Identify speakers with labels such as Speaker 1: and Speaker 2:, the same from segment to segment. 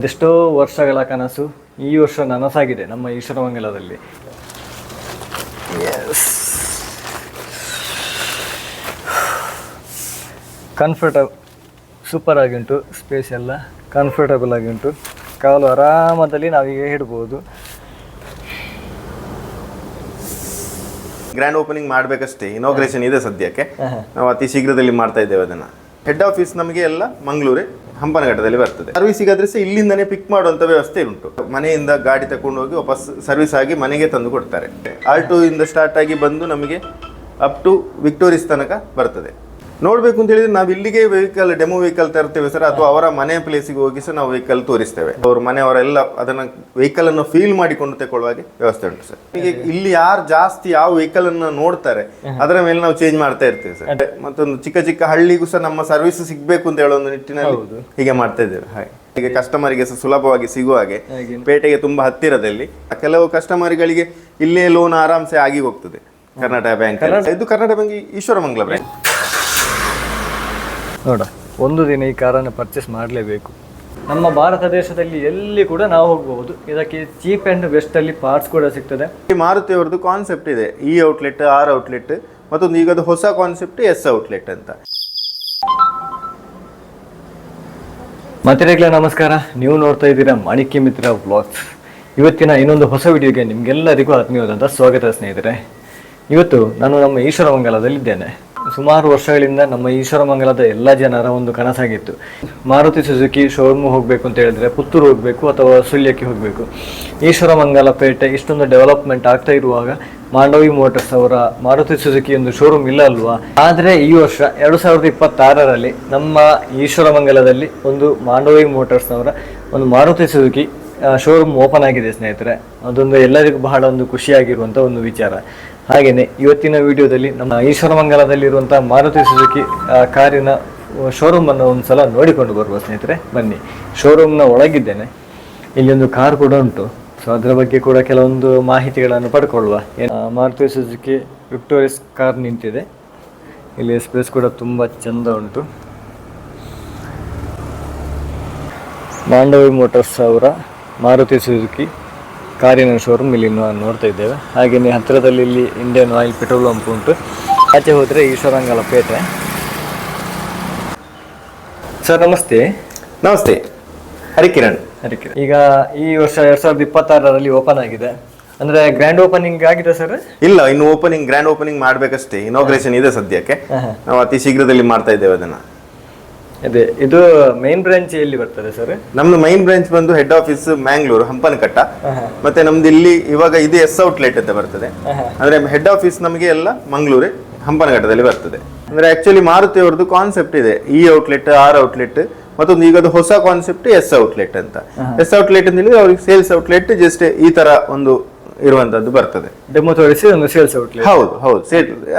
Speaker 1: ಎಷ್ಟೋ ವರ್ಷಗಳ ಕನಸು ಈ ವರ್ಷ ನನಸಾಗಿದೆ ನಮ್ಮ ಈಶ್ವರಮಂಗಲದಲ್ಲಿ. ಕಂಫರ್ಟಬಲ್ ಸೂಪರ್ ಆಗಿ ಉಂಟು, ಸ್ಪೇಸ್ ಎಲ್ಲ ಕಂಫರ್ಟಬಲ್ ಆಗಿ ಉಂಟು, ಕಾಲು ಆರಾಮದಲ್ಲಿ ನಾವೀಗ ಇಡ್ಬೋದು.
Speaker 2: ಗ್ರ್ಯಾಂಡ್ ಓಪನಿಂಗ್ ಮಾಡಬೇಕಷ್ಟೇ, ಇನಾಗ್ರೇಷನ್ ಇದೆ ಸದ್ಯಕ್ಕೆ. ನಾವು ಅತಿ ಶೀಘ್ರದಲ್ಲಿ ಮಾಡ್ತಾ ಇದ್ದೇವೆ ಅದನ್ನ. ಹೆಡ್ ಆಫೀಸ್ ನಮಗೆ ಎಲ್ಲ ಮಂಗಳೂರು ಹಂಪನಘಟ್ಟದಲ್ಲಿ ಬರ್ತದೆ. ಸರ್ವಿಸಿಗಾದ್ರೆ ಸಹ ಇಲ್ಲಿಂದನೇ ಪಿಕ್ ಮಾಡುವಂತ ವ್ಯವಸ್ಥೆ ಉಂಟು. ಮನೆಯಿಂದ ಗಾಡಿ ತಗೊಂಡು ಹೋಗಿ ವಾಪಸ್ ಸರ್ವಿಸ್ ಆಗಿ ಮನೆಗೆ ತಂದು ಕೊಡ್ತಾರೆ. R2 ಇಂದ ಸ್ಟಾರ್ಟ್ ಆಗಿ ಬಂದು ನಮಗೆ ಅಪ್ ಟು ವಿಕ್ಟೋರಿಯಸ್ ತನಕ ಬರ್ತದೆ. ನೋಡ್ಬೇಕು ಅಂತ ಹೇಳಿದ್ರೆ ನಾವು ಇಲ್ಲಿಗೆ ವೆಹಿಕಲ್ ಡೆಮೋ ವೆಹಿಕಲ್ ತರ್ತೇವೆ ಸರ್, ಅಥವಾ ಅವರ ಮನೆ ಪ್ಲೇಸಿಗೆ ಹೋಗಿ ಸಹ ನಾವು ವೆಹಿಕಲ್ ತೋರಿಸ್ತೇವೆ. ಅವ್ರ ಮನೆಯವರೆಲ್ಲ ಅದನ್ನ ವೆಹಿಕಲ್ ಅನ್ನು ಫೀಲ್ ಮಾಡಿಕೊಂಡು ತಗೊಳ್ಳುವಾಗೆ ವ್ಯವಸ್ಥೆ ಉಂಟು ಸರ್. ಈಗ ಇಲ್ಲಿ ಯಾರು ಜಾಸ್ತಿ ಯಾವ ವೆಹಿಕಲ್ ಅನ್ನು ನೋಡ್ತಾರೆ ಅದರ ಮೇಲೆ ನಾವು ಚೇಂಜ್ ಮಾಡ್ತಾ ಇರ್ತೇವೆ ಸರ್. ಮತ್ತೊಂದು ಚಿಕ್ಕ ಚಿಕ್ಕ ಹಳ್ಳಿಗೂ ಸಹ ನಮ್ಮ ಸರ್ವಿಸ್ ಸಿಗ್ಬೇಕು ಅಂತ ಹೇಳೋ ಒಂದು ನಿಟ್ಟಿನಲ್ಲಿ ಹೀಗೆ ಮಾಡ್ತಾ ಇದ್ದೇವೆ. ಹಾಗೆ ಈಗ ಕಸ್ಟಮರ್ಗೆ ಸಹ ಸುಲಭವಾಗಿ ಸಿಗುವ ಹಾಗೆ ಪೇಟೆಗೆ ತುಂಬಾ ಹತ್ತಿರದಲ್ಲಿ ಕೆಲವು ಕಸ್ಟಮರ್ಗಳಿಗೆ ಇಲ್ಲೇ ಲೋನ್ ಆರಾಮ್ಸೆ ಆಗಿ ಹೋಗ್ತದೆ. ಕರ್ನಾಟಕ ಬ್ಯಾಂಕ್, ಇದು ಕರ್ನಾಟಕ ಬ್ಯಾಂಕ್ ಈಶ್ವರಮಂಗಲ ಬ್ಯಾಂಕ್.
Speaker 1: ನೋಡ, ಒಂದು ದಿನ ಈ ಕಾರನ್ನು ಪರ್ಚೇಸ್ ಮಾಡಲೇಬೇಕು. ನಮ್ಮ ಭಾರತ ದೇಶದಲ್ಲಿ ಎಲ್ಲಿ ಕೂಡ ನಾವು ಹೋಗಬಹುದು. ಇದಕ್ಕೆ ಚೀಪ್ ಆ್ಯಂಡ್ ಬೆಸ್ಟಲ್ಲಿ ಪಾರ್ಟ್ಸ್ ಕೂಡ ಸಿಗ್ತದೆ.
Speaker 2: ಮಾರುತಿ ಅವರದ್ದು ಕಾನ್ಸೆಪ್ಟ್ ಇದೆ, ಈ ಔಟ್ಲೆಟ್, ಆರ್ ಔಟ್ಲೆಟ್, ಮತ್ತೊಂದು ಈಗದು ಹೊಸ ಕಾನ್ಸೆಪ್ಟ್ ಎಸ್ ಔಟ್ಲೆಟ್ ಅಂತ.
Speaker 1: ಮತ್ತೆ ನಮಸ್ಕಾರ, ನೀವು ನೋಡ್ತಾ ಇದ್ದೀರಾ ಮಾಣಿಕ್ಯ ಮಿತ್ರ ವ್ಲಾಗ್ಸ್. ಇವತ್ತಿನ ಇನ್ನೊಂದು ಹೊಸ ವಿಡಿಯೋಗೆ ನಿಮಗೆಲ್ಲರಿಗೂ ಆತ್ಮೀಯವಾದಂಥ ಸ್ವಾಗತ ಸ್ನೇಹಿತರೆ. ಇವತ್ತು ನಾನು ನಮ್ಮ ಈಶ್ವರಮಂಗಲದಲ್ಲಿದ್ದೇನೆ. ಸುಮಾರು ವರ್ಷಗಳಿಂದ ನಮ್ಮ ಈಶ್ವರಮಂಗಲದ ಎಲ್ಲ ಜನರ ಒಂದು ಕನಸಾಗಿತ್ತು, ಮಾರುತಿ ಸುಜುಕಿ ಶೋರೂಮ್ ಹೋಗಬೇಕು ಅಂತ ಹೇಳಿದ್ರೆ ಪುತ್ತೂರು ಹೋಗಬೇಕು ಅಥವಾ ಸುಳ್ಯಕ್ಕೆ ಹೋಗಬೇಕು. ಈಶ್ವರಮಂಗಲ ಪೇಟೆ ಇಷ್ಟೊಂದು ಡೆವಲಪ್ಮೆಂಟ್ ಆಗ್ತಾ ಇರುವಾಗ ಮಾಂಡವಿ ಮೋಟರ್ಸ್ ಅವರ ಮಾರುತಿ ಸುಜುಕಿ ಒಂದು ಶೋರೂಮ್ ಇಲ್ಲ ಅಲ್ವಾ? ಆದರೆ ಈ ವರ್ಷ 2026ರಲ್ಲಿ ನಮ್ಮ ಈಶ್ವರಮಂಗಲದಲ್ಲಿ ಒಂದು ಮಾಂಡವಿ ಮೋಟರ್ಸ್ ಅವರ ಒಂದು ಮಾರುತಿ ಸುಜುಕಿ ಶೋರೂಮ್ ಓಪನ್ ಆಗಿದೆ ಸ್ನೇಹಿತರೆ. ಅದೊಂದು ಎಲ್ಲರಿಗೂ ಬಹಳ ಒಂದು ಖುಷಿಯಾಗಿರುವಂಥ ಒಂದು ವಿಚಾರ. ಹಾಗೆಯೇ ಇವತ್ತಿನ ವಿಡಿಯೋದಲ್ಲಿ ನಮ್ಮ ಈಶ್ವರಮಂಗಲದಲ್ಲಿರುವಂಥ ಮಾರುತಿ ಸುಜುಕಿ ಕಾರಿನ ಶೋರೂಮನ್ನು ಒಂದು ಸಲ ನೋಡಿಕೊಂಡು ಬರುವ ಸ್ನೇಹಿತರೆ. ಬನ್ನಿ, ಶೋರೂಮ್ನ ಒಳಗಿದ್ದೇನೆ. ಇಲ್ಲಿ ಒಂದು ಕಾರ್ ಕೂಡ ಉಂಟು, ಸೊ ಅದರ ಬಗ್ಗೆ ಕೂಡ ಕೆಲವೊಂದು ಮಾಹಿತಿಗಳನ್ನು ಪಡ್ಕೊಳ್ಳುವ. ಮಾರುತಿ ಸುಜುಕಿ ವಿಕ್ಟೋರಿಯಸ್ ಕಾರ್ ನಿಂತಿದೆ. ಇಲ್ಲಿ ಸ್ಪೇಸ್ ಕೂಡ ತುಂಬ ಚೆಂದ ಉಂಟು. ಮಾಂಡವಿ ಮೋಟರ್ಸ್ ಅವರ ಮಾರುತಿ ಸುಜುಕಿ ಕಾರಿನ ಶೋರೂಮ್ ಇಲ್ಲಿ ನೋಡ್ತಾ ಇದ್ದೇವೆ. ಹಾಗೆಯೇ ಹತ್ತಿರದಲ್ಲಿ ಇಲ್ಲಿ ಇಂಡಿಯನ್ ಆಯಿಲ್ ಪೆಟ್ರೋಲ್ ಪಂಪ್ ಉಂಟು. ಆಚೆ ಹೋದರೆ ಈಶ್ವರಮಂಗಲ ಪೇಟೆ. ಸರ್ ನಮಸ್ತೆ.
Speaker 2: ನಮಸ್ತೆ, ಹರಿಕಿರಣ್.
Speaker 1: ಈಗ ಈ ವರ್ಷ 2026ರಲ್ಲಿ ಓಪನ್ ಆಗಿದೆ ಅಂದ್ರೆ ಗ್ರ್ಯಾಂಡ್ ಓಪನಿಂಗ್ ಆಗಿದೆ ಸರ್?
Speaker 2: ಇಲ್ಲ, ಇನ್ನು ಓಪನಿಂಗ್ ಗ್ರ್ಯಾಂಡ್ ಓಪನಿಂಗ್ ಮಾಡ್ಬೇಕಷ್ಟೇ, ಇನಾಗ್ರೇಷನ್ ಇದೆ ಸದ್ಯಕ್ಕೆ. ನಾವು ಅತಿ ಶೀಘ್ರದಲ್ಲಿ ಮಾಡ್ತಾ ಇದ್ದೇವೆ ಅದನ್ನ.
Speaker 1: ಅದೇ, ಇದು ಮೈನ್ ಬ್ರಾಂಚ್ ಎಲ್ಲಿ ಬರ್ತದೆ ಸರ್?
Speaker 2: ನಮ್ದು ಮೈನ್ ಬ್ರಾಂಚ್ ಬಂದು ಹೆಡ್ ಆಫೀಸ್ ಮ್ಯಾಂಗ್ಳೂರು ಹಂಪನಘಟ್ಟ. ಮತ್ತೆ ನಮ್ದು ಇಲ್ಲಿ ಇವಾಗ ಇದು ಎಸ್ ಔಟ್ಲೆಟ್ ಅಂತ ಬರ್ತದೆ. ಅಂದ್ರೆ ಹೆಡ್ ಆಫೀಸ್ ನಮಗೆ ಎಲ್ಲ ಮಂಗಳೂರು ಹಂಪನಘಟ್ಟದಲ್ಲಿ ಬರ್ತದೆ. ಅಂದ್ರೆ ಆಕ್ಚುಲಿ ಮಾರುತಿ ಅವರದ್ದು ಕಾನ್ಸೆಪ್ಟ್ ಇದೆ, ಈ ಔಟ್ಲೆಟ್, ಆರ್ ಔಟ್ಲೆಟ್, ಮತ್ತೊಂದು ಈಗದು ಹೊಸ ಕಾನ್ಸೆಪ್ಟ್ ಎಸ್ ಔಟ್ಲೆಟ್ ಅಂತ. ಎಸ್ ಔಟ್ಲೆಟ್ ಅಂತ ಹೇಳಿದ್ರೆ ಅವ್ರಿಗೆ ಸೇಲ್ಸ್ ಔಟ್ಲೆಟ್ ಜಸ್ಟ್ ಈ ತರ ಒಂದು ಇರುವಂತದ್ದು ಬರ್ತದೆ.
Speaker 1: ಡೆಮೋ ತೋರಿಸಿ ಒಂದು ಸೇಲ್ಸ್ ಔಟ್ಲೆಟ್.
Speaker 2: ಹೌದು ಹೌದು,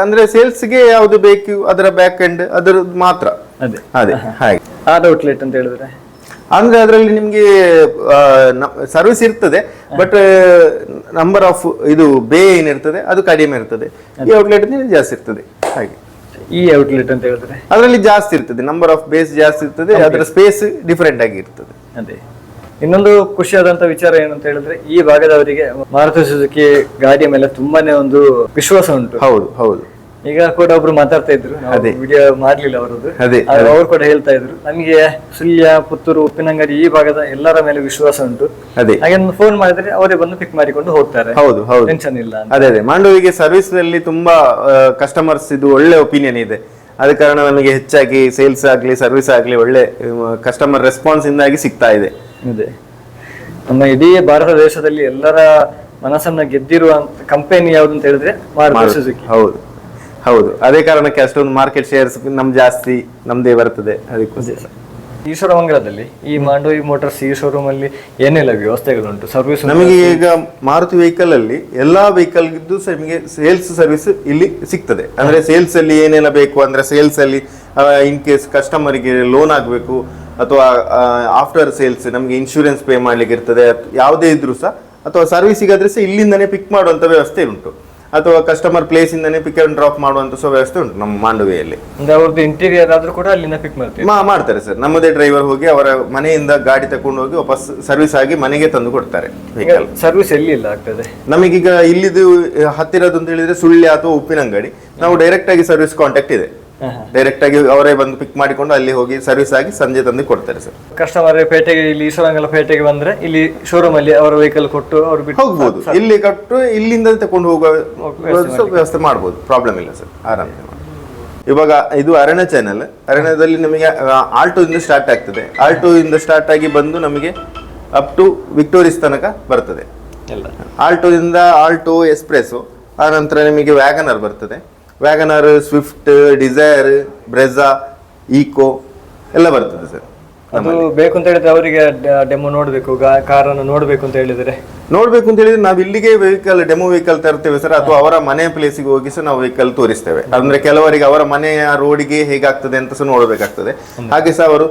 Speaker 2: ಅಂದ್ರೆ ಸೇಲ್ಸ್ಗೆ ಯಾವ್ದು ಬೇಕು ಅದರ ಬ್ಯಾಕ್ ಎಂಡ್ ಅದರದ್ದು ಮಾತ್ರ. ಅದೇ ಹಾಗೆ.
Speaker 1: ಆರ್ ಔಟ್ಲೆಟ್ ಅಂತ ಹೇಳಿದ್ರೆ
Speaker 2: ಅಂದ್ರೆ ಅದರಲ್ಲಿ ನಿಮ್ಗೆ ಸರ್ವಿಸ್ ಇರ್ತದೆ, ಬಟ್ ನಂಬರ್ ಆಫ್ ಇದು ಬೇ ಏನಿರ್ತದೆ ಅದು ಕಡಿಮೆ ಇರ್ತದೆ. ಈ ಔಟ್ಲೆಟ್ ಜಾಸ್ತಿ ಇರ್ತದೆ. ಹಾಗೆ
Speaker 1: ಈ ಔಟ್ಲೆಟ್ ಅಂತ ಹೇಳಿದ್ರೆ
Speaker 2: ಅದರಲ್ಲಿ ಜಾಸ್ತಿ ಇರ್ತದೆ, ನಂಬರ್ ಆಫ್ ಬೇಸ್ ಜಾಸ್ತಿ ಇರ್ತದೆ, ಅದರ ಸ್ಪೇಸ್ ಡಿಫರೆಂಟ್ ಆಗಿ ಇರ್ತದೆ.
Speaker 1: ಅದೇ, ಇನ್ನೊಂದು ಖುಷಿಯಾದಂತ ವಿಚಾರ ಏನಂತ ಹೇಳಿದ್ರೆ ಈ ಭಾಗದವರಿಗೆ ಮಾರುತಿ ಸುಜುಕಿ ಗಾಡಿಯ ಮೇಲೆ ತುಂಬಾನೇ ಒಂದು ವಿಶ್ವಾಸ ಉಂಟು.
Speaker 2: ಹೌದು ಹೌದು.
Speaker 1: ಈಗ ಕೂಡ ಒಬ್ರು ಮಾತಾಡ್ತಾ ಇದ್ರು, ವಿಡಿಯೋ ಮಾಡ್ಲಿಲ್ಲ ಅವರದ್ದು. ಅವ್ರು ಕೂಡ ಹೇಳ್ತಾ ಇದ್ರು, ನಮಗೆ ಸುಳ್ಯ, ಪುತ್ತೂರು, ಉಪ್ಪಿನಂಗಡಿ ಈ ಭಾಗದ ಎಲ್ಲರ ಮೇಲೆ ವಿಶ್ವಾಸ ಉಂಟು. ಹಾಗೆ ಫೋನ್ ಮಾಡಿದ್ರೆ ಅವರೇ ಬಂದು ಪಿಕ್ ಮಾಡಿಕೊಂಡು ಹೋಗ್ತಾರೆ.
Speaker 2: ಹೌದು ಹೌದು,
Speaker 1: ಟೆನ್ಷನ್ ಇಲ್ಲ.
Speaker 2: ಅದೇ ಮಾಂಡವಿಗೆ ಸರ್ವಿಸ್ ನಲ್ಲಿ ತುಂಬಾ ಕಸ್ಟಮರ್ಸ್ ಇದು ಒಳ್ಳೆ ಒಪಿನಿಯನ್ ಇದೆ. ಆದ ಕಾರಣ ನಮಗೆ ಹೆಚ್ಚಾಗಿ ಸೇಲ್ಸ್ ಆಗ್ಲಿ ಸರ್ವಿಸ್ ಆಗ್ಲಿ ಒಳ್ಳೆ ಕಸ್ಟಮರ್ ರೆಸ್ಪಾನ್ಸ್ ಇಂದಾಗಿ ಸಿಗ್ತಾ ಇದೆ.
Speaker 1: ಅದೇ, ನಮ್ಮ ಇಡೀ ಭಾರತ ದೇಶದಲ್ಲಿ ಎಲ್ಲರ ಮನಸ್ಸನ್ನ ಗೆದ್ದಿರುವ ಕಂಪನಿ ಯಾವ್ದು ಅಂತ ಹೇಳಿದ್ರೆ ಮಾರುತಿ ಸುಜುಕಿ.
Speaker 2: ಹೌದು ಹೌದು, ಅದೇ ಕಾರಣಕ್ಕೆ ಅಷ್ಟೊಂದು ಮಾರ್ಕೆಟ್ ಶೇರ್ಸ್ ಜಾಸ್ತಿ ನಮ್ದೇ ಬರ್ತದೆ. ಅದಕ್ಕೋಸ್ಕರ
Speaker 1: ಈಶ್ವರಮಂಗಲದಲ್ಲಿ ಈ ಮಾಂಡವಿ ಮೋಟರ್ಸ್ ಈ ಶೋರೂಮ್ ಅಲ್ಲಿ ಏನೆಲ್ಲ ವ್ಯವಸ್ಥೆಗಳುಂಟು? ಸರ್ವಿಸ್
Speaker 2: ನಮಗೆ ಈಗ ಮಾರುತಿ ವೆಹಿಕಲ್ ಅಲ್ಲಿ ಎಲ್ಲಾ ವೆಹಿಕಲ್ ಇದ್ದು ನಿಮಗೆ ಸೇಲ್ಸ್ ಸರ್ವಿಸ್ ಇಲ್ಲಿ ಸಿಗ್ತದೆ. ಅಂದ್ರೆ ಸೇಲ್ಸ್ ಅಲ್ಲಿ ಏನೆಲ್ಲ ಬೇಕು ಅಂದ್ರೆ ಸೇಲ್ಸ್ ಅಲ್ಲಿ ಇನ್ ಕೇಸ್ ಕಸ್ಟಮರ್ಗೆ ಲೋನ್ ಆಗಬೇಕು ಅಥವಾ ಆಫ್ಟರ್ ಸೇಲ್ಸ್ ನಮಗೆ ಇನ್ಶೂರೆನ್ಸ್ ಪೇ ಮಾಡ್ಲಿಕ್ಕೆ ಇರ್ತದೆ, ಯಾವುದೇ ಇದ್ರೂ ಸಹ, ಅಥವಾ ಸರ್ವಿಸಿಗಾದ್ರೆ ಸಹ ಇಲ್ಲಿಂದನೇ ಪಿಕ್ ಮಾಡುವಂತ ವ್ಯವಸ್ಥೆ ಉಂಟು. ಅಥವಾ ಕಸ್ಟಮರ್ ಪ್ಲೇಸ್ ಇಂದಾನೆ ಪಿಕ್ ಅಂಡ್ ಡ್ರಾಪ್ ಮಾಡುವಂತ ವ್ಯವಸ್ಥೆ ಉಂಟು ನಮ್ಮ ಮಾಂಡವಿಯಲ್ಲಿ.
Speaker 1: ಅಂದ್ರೆ ಅವ್ರದ್ದು ಇಂಟೀರಿಯರ್ ಆದ್ರೂ ಕೂಡ ಅಲ್ಲಿಂದ ಪಿಕ್ ಮಾಡ್ತೀವಿ.
Speaker 2: ಮಾಡ್ತಾರೆ ಸರ್, ನಮ್ಮದೇ ಡ್ರೈವರ್ ಹೋಗಿ ಅವರ ಮನೆಯಿಂದ ಗಾಡಿ ತಕೊಂಡು ಹೋಗಿ ವಾಪಸ್ ಸರ್ವಿಸ್ ಆಗಿ ಮನೆಗೆ ತಂದು ಕೊಡ್ತಾರೆ ವೆಹಿಕಲ್.
Speaker 1: ಸರ್ವಿಸ್ ಎಲ್ಲಿ ಇಲ್ಲ ಆಗ್ತದೆ
Speaker 2: ನಮಗೀಗ ಇಲ್ಲಿದು ಹತ್ತಿರದ್ದು ಅಂತ ಹೇಳಿದ್ರೆ ಸುಳ್ಯ ಅಥವಾ ಉಪ್ಪಿನಂಗಡಿ, ನಾವು ಡೈರೆಕ್ಟ್ ಆಗಿ ಸರ್ವಿಸ್ ಕಾಂಟ್ಯಾಕ್ಟ್ ಇದೆ. ಡೈರೆಕ್ಟ್ ಆಗಿ ಅವರೇ ಬಂದು ಪಿಕ್ ಮಾಡಿಕೊಂಡು ಅಲ್ಲಿ ಹೋಗಿ ಸರ್ವಿಸ್ ಆಗಿ ಸಂಜೆ ತಂದು ಕೊಡ್ತಾರೆ ಸರ್.
Speaker 1: ಕಸ್ಟಮರ್ ಪೇಟೆಗೆ ಇಲ್ಲಿ ಈಶ್ವರಂಗಲ ಪೇಟೆಗೆ ಬಂದ್ರೆ ಇಲ್ಲಿ ಶೋರೂಮ್ ಅಲ್ಲಿ ಅವರ ವೆಹಿಕಲ್ ಕೊಟ್ಟು ಅವ್ರು ಬಿಟ್ಟು
Speaker 2: ಹೋಗ್ಬೋದು, ಇಲ್ಲಿ ಕೊಟ್ಟು ಇಲ್ಲಿಂದ ತಕೊಂಡು ಹೋಗುವ ವ್ಯವಸ್ಥೆ ಮಾಡ್ಬೋದು, ಪ್ರಾಬ್ಲಮ್ ಇಲ್ಲ ಸರ್, ಆರಾಮ. ಇವಾಗ ಇದು ಅರಣ್ಯ ಚಾನೆಲ್, ಅರಣ್ಯದಲ್ಲಿ ನಮಗೆ ಆಲ್ಟೋ ಇಂದ ಸ್ಟಾರ್ಟ್ ಆಗ್ತದೆ. ಆಲ್ಟೋ ಇಂದ ಸ್ಟಾರ್ಟ್ ಆಗಿ ಬಂದು ನಮಗೆ ಅಪ್ ಟು ವಿಕ್ಟೋರಿಯಸ್ ತನಕ ಬರ್ತದೆ. ಆಲ್ಟೋ ಇಂದ ಆಲ್ಟೋ ಎಕ್ಸ್ಪ್ರೆಸ್, ಆ ನಂತರ ನಿಮಗೆ ವ್ಯಾಗನರ್ ಬರ್ತದೆ. WagonR, Swift, Dzire, Brezza, Eeco ಎಲ್ಲ ಬರ್ತದೆ ಸರ್.
Speaker 1: ಅದು ಬೇಕು ಅಂತ ಹೇಳಿದ್ರೆ ಅವರಿಗೆ ಡೆಮೋ ನೋಡ್ಬೇಕು, ಕಾರನ್ನು ನೋಡ್ಬೇಕು ಅಂತ ಹೇಳಿದ್ರೆ
Speaker 2: ನಾವು ಇಲ್ಲಿಗೆ ವೆಹಿಕಲ್ ಡೆಮೋ ವೆಹಿಕಲ್ ತರ್ತೇವೆ ಸರ್, ಅಥವಾ ಅವರ ಮನೆ ಪ್ಲೇಸಿಗೆ ಹೋಗಿ ಸಹ ನಾವು ವೆಹಿಕಲ್ ತೋರಿಸ್ತೇವೆ. ಅಂದ್ರೆ ಕೆಲವರಿಗೆ ಅವರ ಮನೆಯ ರೋಡಿಗೆ ಹೇಗಾಗ್ತದೆ ಅಂತ ಸಹ ನೋಡ್ಬೇಕಾಗ್ತದೆ. ಹಾಗೆ ಸಹ ಅವರು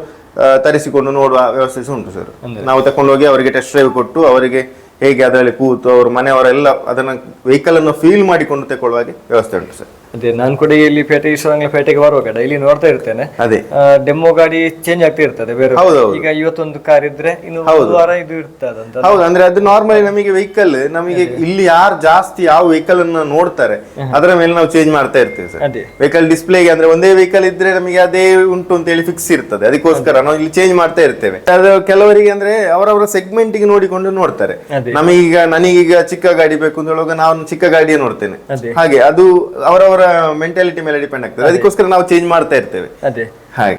Speaker 2: ತರಿಸಿಕೊಂಡು ನೋಡುವ ವ್ಯವಸ್ಥೆ ಸಹ ಉಂಟು ಸರ್. ನಾವು ತಕೊಂಡು ಹೋಗಿ ಅವರಿಗೆ ಟೆಸ್ಟ್ ಡ್ರೈವ್ ಕೊಟ್ಟು ಅವರಿಗೆ ಹೇಗೆ ಅದರಲ್ಲಿ ಕೂತು ಅವ್ರ ಮನೆಯವರೆಲ್ಲ ಅದನ್ನ ವೆಹಿಕಲ್ ಅನ್ನು ಫೀಲ್ ಮಾಡಿಕೊಂಡು ತಗೊಳ್ಳುವ ವ್ಯವಸ್ಥೆ ಉಂಟು ಸರ್.
Speaker 1: ಅದೇ ನಾನು ಕೂಡ ಇಲ್ಲಿ ಪೇಟೆ ಈಶ್ವರಂಗಲ ಪೇಟೆಗೆ ಬರುವಾಗ ಡೈಲಿ ನೋಡ್ತಾ ಇರ್ತೇನೆ.
Speaker 2: ಅದೇ
Speaker 1: ಡೆಮೋ ಗಾಡಿ ಚೇಂಜ್ ಆಗ್ತಾ ಇರ್ತದೆ ಬೇರೆ. ಈಗ ಇವತ್ತೊಂದು ಕಾರ್ ಇದ್ರೆ ಇನ್ನು ಒಂದು ವಾರ ಇದು ಇರ್ತದೆ ಅಂತ.
Speaker 2: ಹೌದು, ಅಂದ್ರೆ ಅದು ನಾರ್ಮಲಿ ನಮಗೆ ವೆಹಿಕಲ್ ನಮಗೆ ಇಲ್ಲಿ ಯಾರು ಜಾಸ್ತಿ ಯಾವ ವೆಹಿಕಲ್ ಅನ್ನ ನೋಡ್ತಾರೆ ಅದರ ಮೇಲೆ ನಾವು ಚೇಂಜ್ ಮಾಡ್ತಾ ಇರ್ತೇವೆ ಸರ್. ವೆಹಿಕಲ್ ಡಿಸ್ಪ್ಲೇಗೆ ಅಂದ್ರೆ ಒಂದೇ ವೆಹಿಕಲ್ ಇದ್ರೆ ನಮಗೆ ಅದೇ ಉಂಟು ಅಂತ ಹೇಳಿ ಫಿಕ್ಸ್ ಇರ್ತದೆ, ಅದಕ್ಕೋಸ್ಕರ ನಾವು ಇಲ್ಲಿ ಚೇಂಜ್ ಮಾಡ್ತಾ ಇರ್ತೇವೆ. ಅದು ಕೆಲವರಿಗೆ ಅಂದ್ರೆ ಅವರವರ ಸೆಗ್ಮೆಂಟ್ ಗೆ ನೋಡಿಕೊಂಡು ನೋಡ್ತಾರೆ. ನನಗೀಗ ಚಿಕ್ಕ ಗಾಡಿ ಬೇಕು ಅಂತ ಹೇಳುವಾಗ ನಾನು ಚಿಕ್ಕ ಗಾಡಿಯೇ ನೋಡ್ತೇನೆ. ಹಾಗೆ ಅದು ಅವರವರ ಮೆಂಟಾಲಿಟಿ ಮೇಲೆ ಡಿಪೆಂಡ್ ಆಗ್ತದೆ, ಅದಕ್ಕೋಸ್ಕರ ನಾವು ಚೇಂಜ್ ಮಾಡ್ತಾ ಇರ್ತೇವೆ.
Speaker 1: ಅದೇ